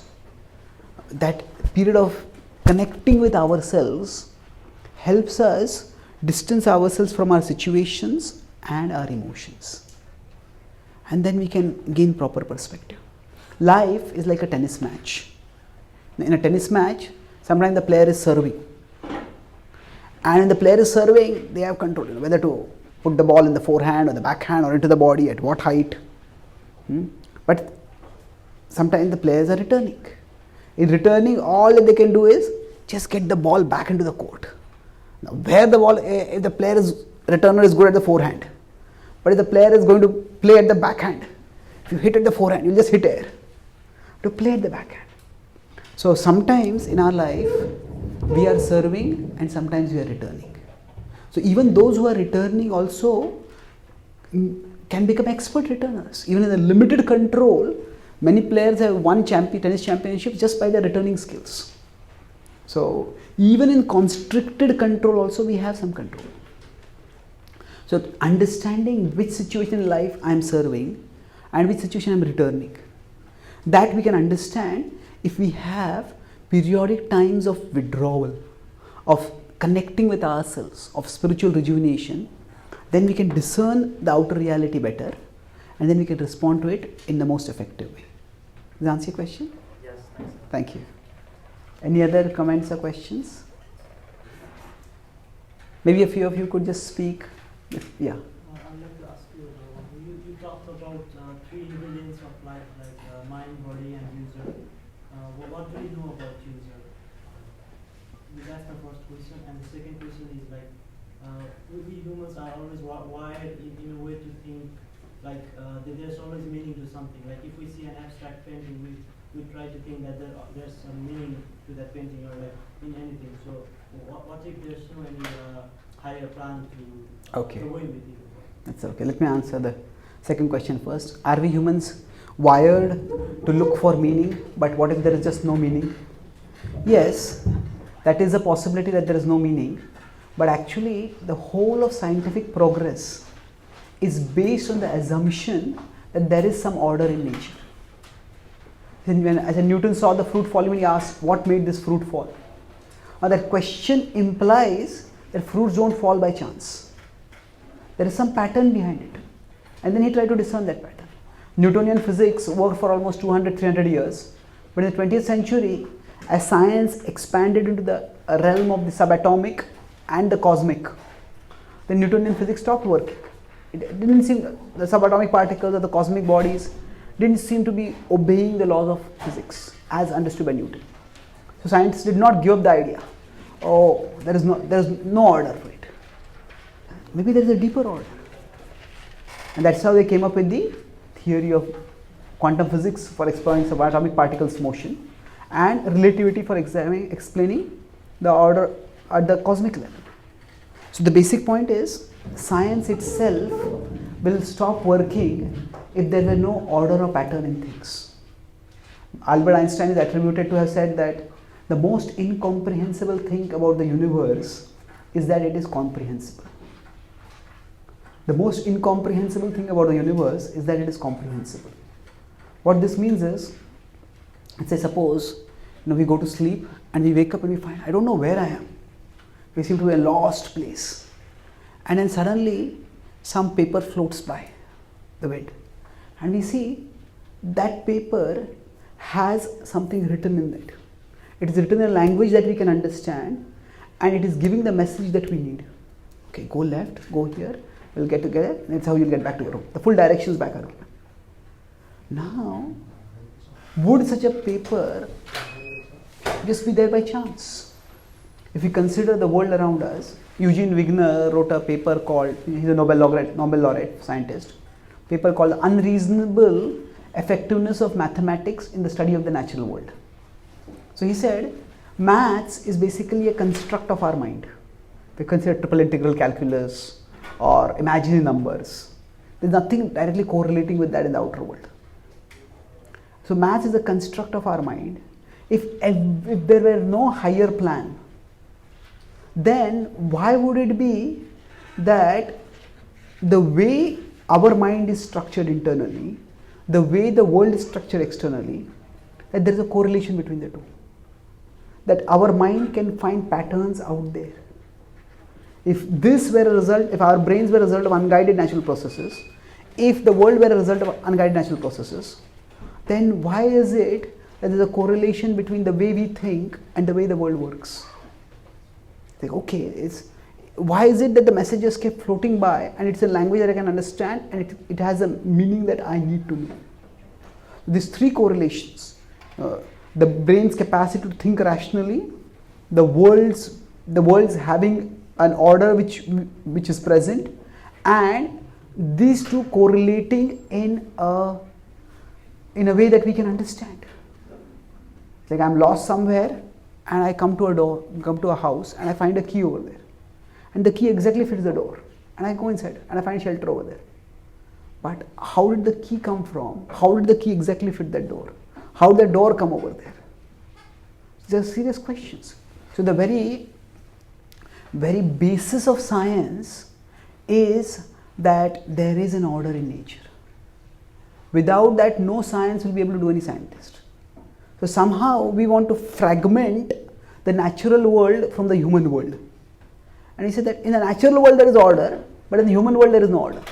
That period of connecting with ourselves helps us distance ourselves from our situations and our emotions. And then we can gain proper perspective. Life is like a tennis match. In a tennis match, sometimes the player is serving. And when the player is serving, they have control, whether to put the ball in the forehand or the backhand or into the body, at what height. But sometimes the players are returning. In returning, all that they can do is just get the ball back into the court. Now, where the ball, if the returner is good at the forehand, but if the player is going to play at the backhand, if you hit at the forehand, you just hit air. To play at the backhand. So sometimes in our life, we are serving and sometimes we are returning. So even those who are returning also can become expert returners. Even in the limited control, many players have won tennis championships just by their returning skills. So even in constricted control also we have some control. So understanding which situation in life I am serving and which situation I am returning, that we can understand if we have periodic times of withdrawal, of connecting with ourselves, of spiritual rejuvenation, then we can discern the outer reality better and then we can respond to it in the most effective way. Does that answer your question? Yes, nice. Thank you. Any other comments or questions? Maybe a few of you could just speak. Yeah. I'd like to ask you, you talked about three ingredients of life, like mind, body, and user. What do you know about user? That's the first question. And the second question is like, we humans are always wired in a way to think like there's always meaning to something. Like if we see an abstract painting, we try to think that there's some meaning to that painting or like in anything. So what if there's no any higher plan to the way we think about it? That's okay. Let me answer the second question first. Are we humans wired to look for meaning, but what if there is just no meaning? Yes, that is a possibility that there is no meaning, but actually the whole of scientific progress is based on the assumption that there is some order in nature. As Newton saw the fruit falling, he asked, what made this fruit fall? Now that question implies that fruits don't fall by chance. There is some pattern behind it. And then he tried to discern that pattern. Newtonian physics worked for almost 200-300 years. But in the 20th century, as science expanded into the realm of the subatomic and the cosmic, then Newtonian physics stopped working. It didn't seem, the subatomic particles or the cosmic bodies didn't seem to be obeying the laws of physics as understood by Newton. So scientists did not give up the idea. Oh, there is no order for it. Maybe there is a deeper order. And that's how they came up with the theory of quantum physics for exploring subatomic particles' motion and relativity for explaining the order at the cosmic level. So the basic point is science itself will stop working if there were no order or pattern in things. Albert Einstein is attributed to have said that the most incomprehensible thing about the universe is that it is comprehensible. The most incomprehensible thing about the universe is that it is comprehensible. What this means is, let's say suppose we go to sleep and we wake up and we find, I don't know where I am. We seem to be a lost place. And then suddenly some paper floats by the wind. And we see that paper has something written in it. It is written in a language that we can understand and it is giving the message that we need. Okay, go left, go here, we'll get together, and that's how you'll get back to your room. The full directions back are given. Now, would such a paper just be there by chance? If you consider the world around us, Eugene Wigner wrote a paper called, he's a Nobel laureate scientist, paper called Unreasonable Effectiveness of Mathematics in the Study of the Natural World. So he said, maths is basically a construct of our mind. We consider triple integral calculus or imaginary numbers. There's nothing directly correlating with that in the outer world. So maths is a construct of our mind. If there were no higher plan, then why would it be that the way our mind is structured internally, the way the world is structured externally, that there is a correlation between the two? That our mind can find patterns out there. If this were a result, if our brains were a result of unguided natural processes, if the world were a result of unguided natural processes, then why is it that there is a correlation between the way we think and the way the world works? Like, okay, why is it that the messages kept floating by and it's a language that I can understand and it has a meaning that I need to know? These three correlations, the brain's capacity to think rationally, the world's having an order which is present, and these two correlating in a way that we can understand. Like I'm lost somewhere and I come to a house and I find a key over there, and the key exactly fits the door, and I go inside and I find shelter over there. But how did the key come from? How did the key exactly fit that door? How did the door come over there? These are serious questions. So the very basis of science is that there is an order in nature. Without that, no science will be able to do any scientist. So somehow we want to fragment the natural world from the human world. And he said that in the natural world there is order, but in the human world there is no order.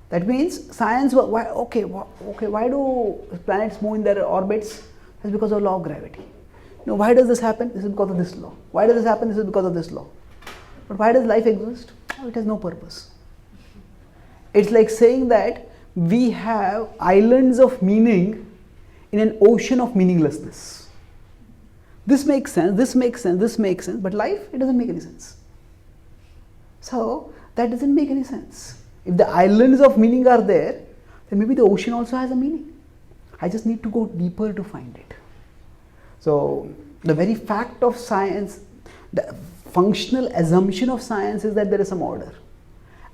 That means science, why do planets move in their orbits? That's because of law of gravity. Why does this happen? This is because of this law. Why does this happen? This is because of this law. But why does life exist? It has no purpose. It's like saying that we have islands of meaning in an ocean of meaninglessness. This makes sense, this makes sense, this makes sense, but life, it doesn't make any sense. So that doesn't make any sense. If the islands of meaning are there, then maybe the ocean also has a meaning. I just need to go deeper to find it. So the very fact of science, the functional assumption of science is that there is some order.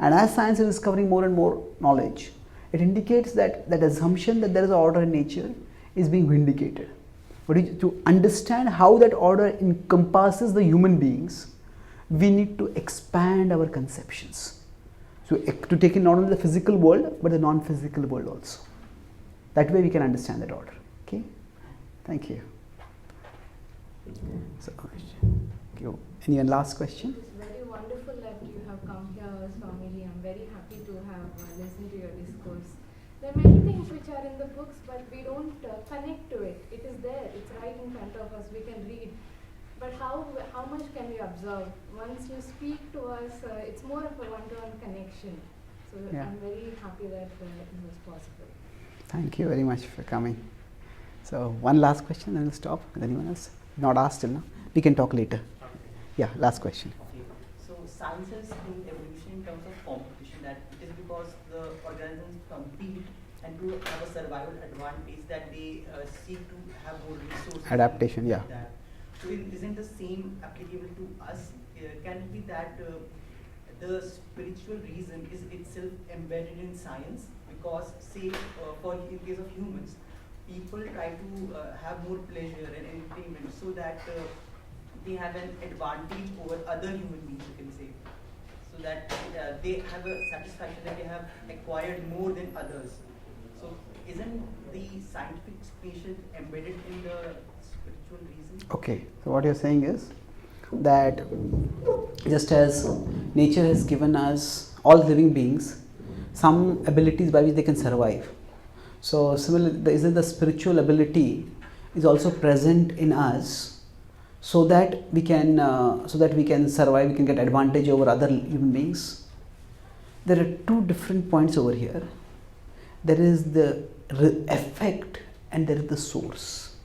And as science is discovering more and more knowledge, it indicates that that assumption that there is an order in nature is being vindicated. But to understand how that order encompasses the human beings, we need to expand our conceptions. So to take in not only the physical world, but the non-physical world also. That way we can understand that order. Okay? Thank you. So, anyone last question? It's very wonderful that you have come here, Swamiji. I'm very happy to have listened to your discourse. There are many things which are in the books, but we don't connect to it. It is there. It's right in front of us. We can read. But how much can we observe? Once you speak to us, it's more of a one-to-one connection. So yeah. I'm very happy that it was possible. Thank you very much for coming. So one last question, then we'll stop. Anyone else? Not asked till now. We can talk later. Yeah, last question. So science is in evolution in terms of competition, that it is because the organisms compete and to have a survival advantage that they seek to have more resources. Adaptation, yeah. That. So isn't the same applicable to us? Can it be that the spiritual reason is itself embedded in science? Because say in case of humans, people try to have more pleasure and entertainment so that they have an advantage over other human beings, you can say. So that they have a satisfaction that they have acquired more than others. So isn't the scientific explanation embedded in the spiritual reason? Okay, so what you're saying is that just as nature has given us, all living beings, some abilities by which they can survive. So similarly, isn't the spiritual ability is also present in us, so that we can survive, we can get advantage over other human beings. There are two different points over here. There is the effect and there is the source.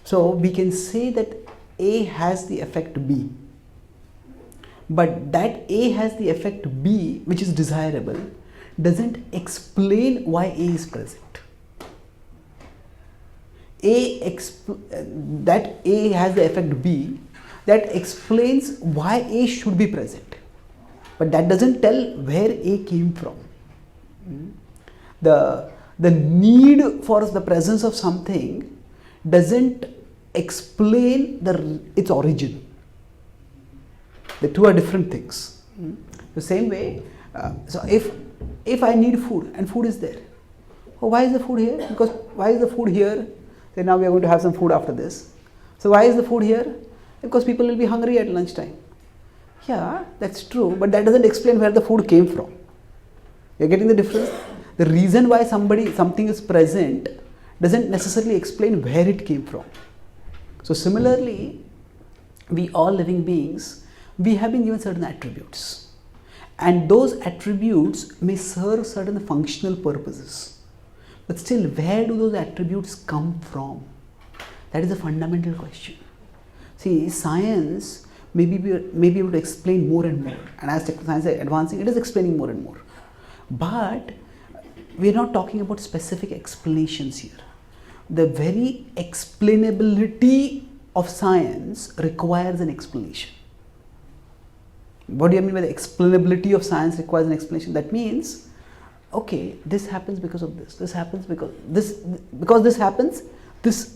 So we can say that A has the effect B, but that A has the effect B, which is desirable, doesn't explain why A is present. That A has the effect B, that explains why A should be present, but that doesn't tell where A came from. The need for the presence of something doesn't explain its origin. The two are different things. The same way, so if I need food and food is there, why is the food here? Because why is the food here? Then now we are going to have some food after this. So why is the food here? Because people will be hungry at lunchtime. Yeah, that's true, but that doesn't explain where the food came from. You're getting the difference? The reason why something is present doesn't necessarily explain where it came from. So similarly, we all living beings, we have been given certain attributes, and those attributes may serve certain functional purposes. But still, where do those attributes come from? That is a fundamental question. See, science may be able to explain more and more, and as science is advancing, it is explaining more and more. But we are not talking about specific explanations here. The very explainability of science requires an explanation. What do you mean by the explainability of science requires an explanation? That means, okay, this happens because of this. This happens because this happens. This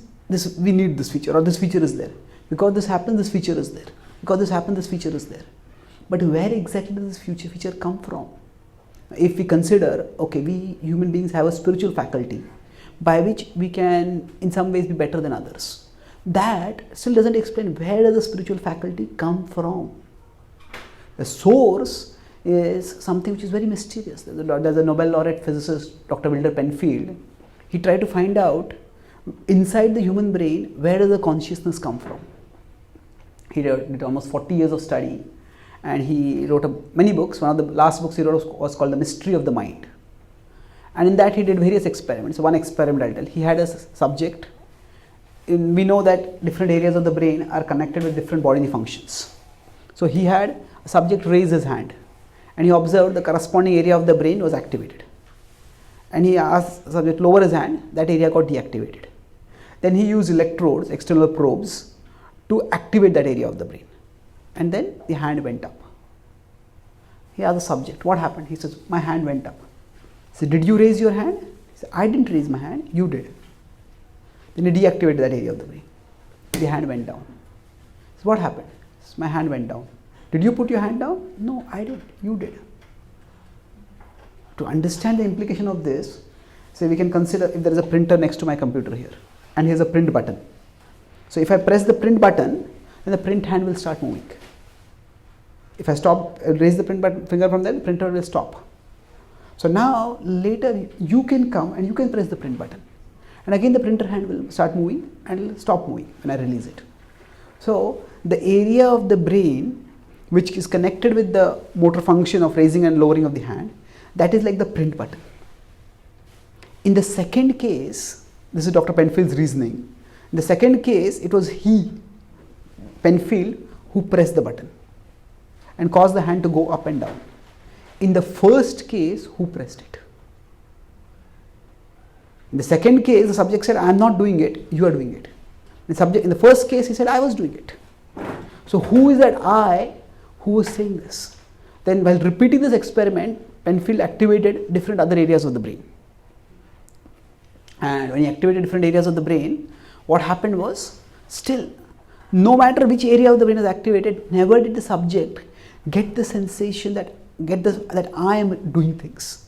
we need this feature, or this feature is there. Because this happens, this feature is there. Because this happens, this feature is there. But where exactly does this feature come from? If we consider, okay, we human beings have a spiritual faculty by which we can in some ways be better than others. That still doesn't explain where does the spiritual faculty come from. The source is something which is very mysterious. There's a Nobel laureate physicist, Dr. Wilder Penfield. He tried to find out inside the human brain where does the consciousness come from. He did almost 40 years of study, and he wrote many books. One of the last books he wrote was called The Mystery of the Mind. And in that he did various experiments. One experiment I'll tell. He had a subject. We know that different areas of the brain are connected with different bodily functions. So he had a subject raise his hand, and he observed the corresponding area of the brain was activated. And he asked the subject lower his hand, that area got deactivated. Then he used electrodes, external probes, to activate that area of the brain. And then the hand went up. He asked the subject, what happened? He says, my hand went up. He said, did you raise your hand? He said, I didn't raise my hand, you did. Then he deactivated that area of the brain. The hand went down. So what happened? He said, my hand went down. Did you put your hand down? No, I did. You did. To understand the implication of this, say we can consider if there is a printer next to my computer here, and here's a print button. So if I press the print button, then the print hand will start moving. If I raise the print button finger from there, the printer will stop. So now later you can come and you can press the print button, and again the printer hand will start moving and will stop moving when I release it. So the area of the brain which is connected with the motor function of raising and lowering of the hand, that is like the print button. In the second case, this is Dr. Penfield's reasoning. In the second case, it was Penfield, who pressed the button and caused the hand to go up and down. In the first case, who pressed it? In the second case, the subject said, I am not doing it, you are doing it. In the first case, he said, I was doing it. So who is that I who was saying this? Then while repeating this experiment, Penfield activated different other areas of the brain. And when he activated different areas of the brain, what happened was, still, no matter which area of the brain is activated, never did the subject get the sensation that I am doing things.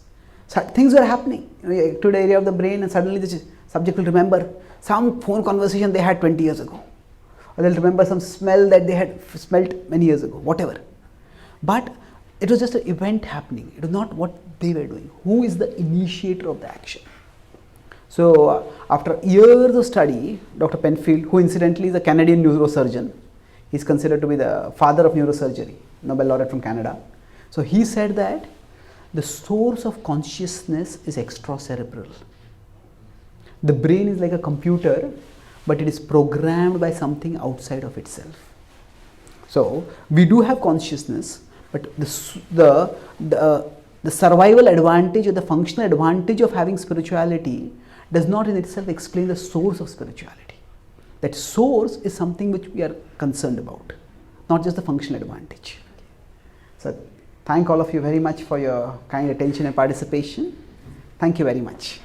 So things were happening. You activate an area of the brain and suddenly the subject will remember some phone conversation they had 20 years ago. Or they'll remember some smell that they had smelt many years ago, whatever. But it was just an event happening. It was not what they were doing. Who is the initiator of the action? So after years of study, Dr. Penfield, who incidentally is a Canadian neurosurgeon, he's considered to be the father of neurosurgery, Nobel laureate from Canada. So he said that the source of consciousness is extracerebral. The brain is like a computer, but it is programmed by something outside of itself. So we do have consciousness, but the survival advantage or the functional advantage of having spirituality does not in itself explain the source of spirituality. That source is something which we are concerned about, not just the functional advantage. So thank all of you very much for your kind attention and participation. Thank you very much.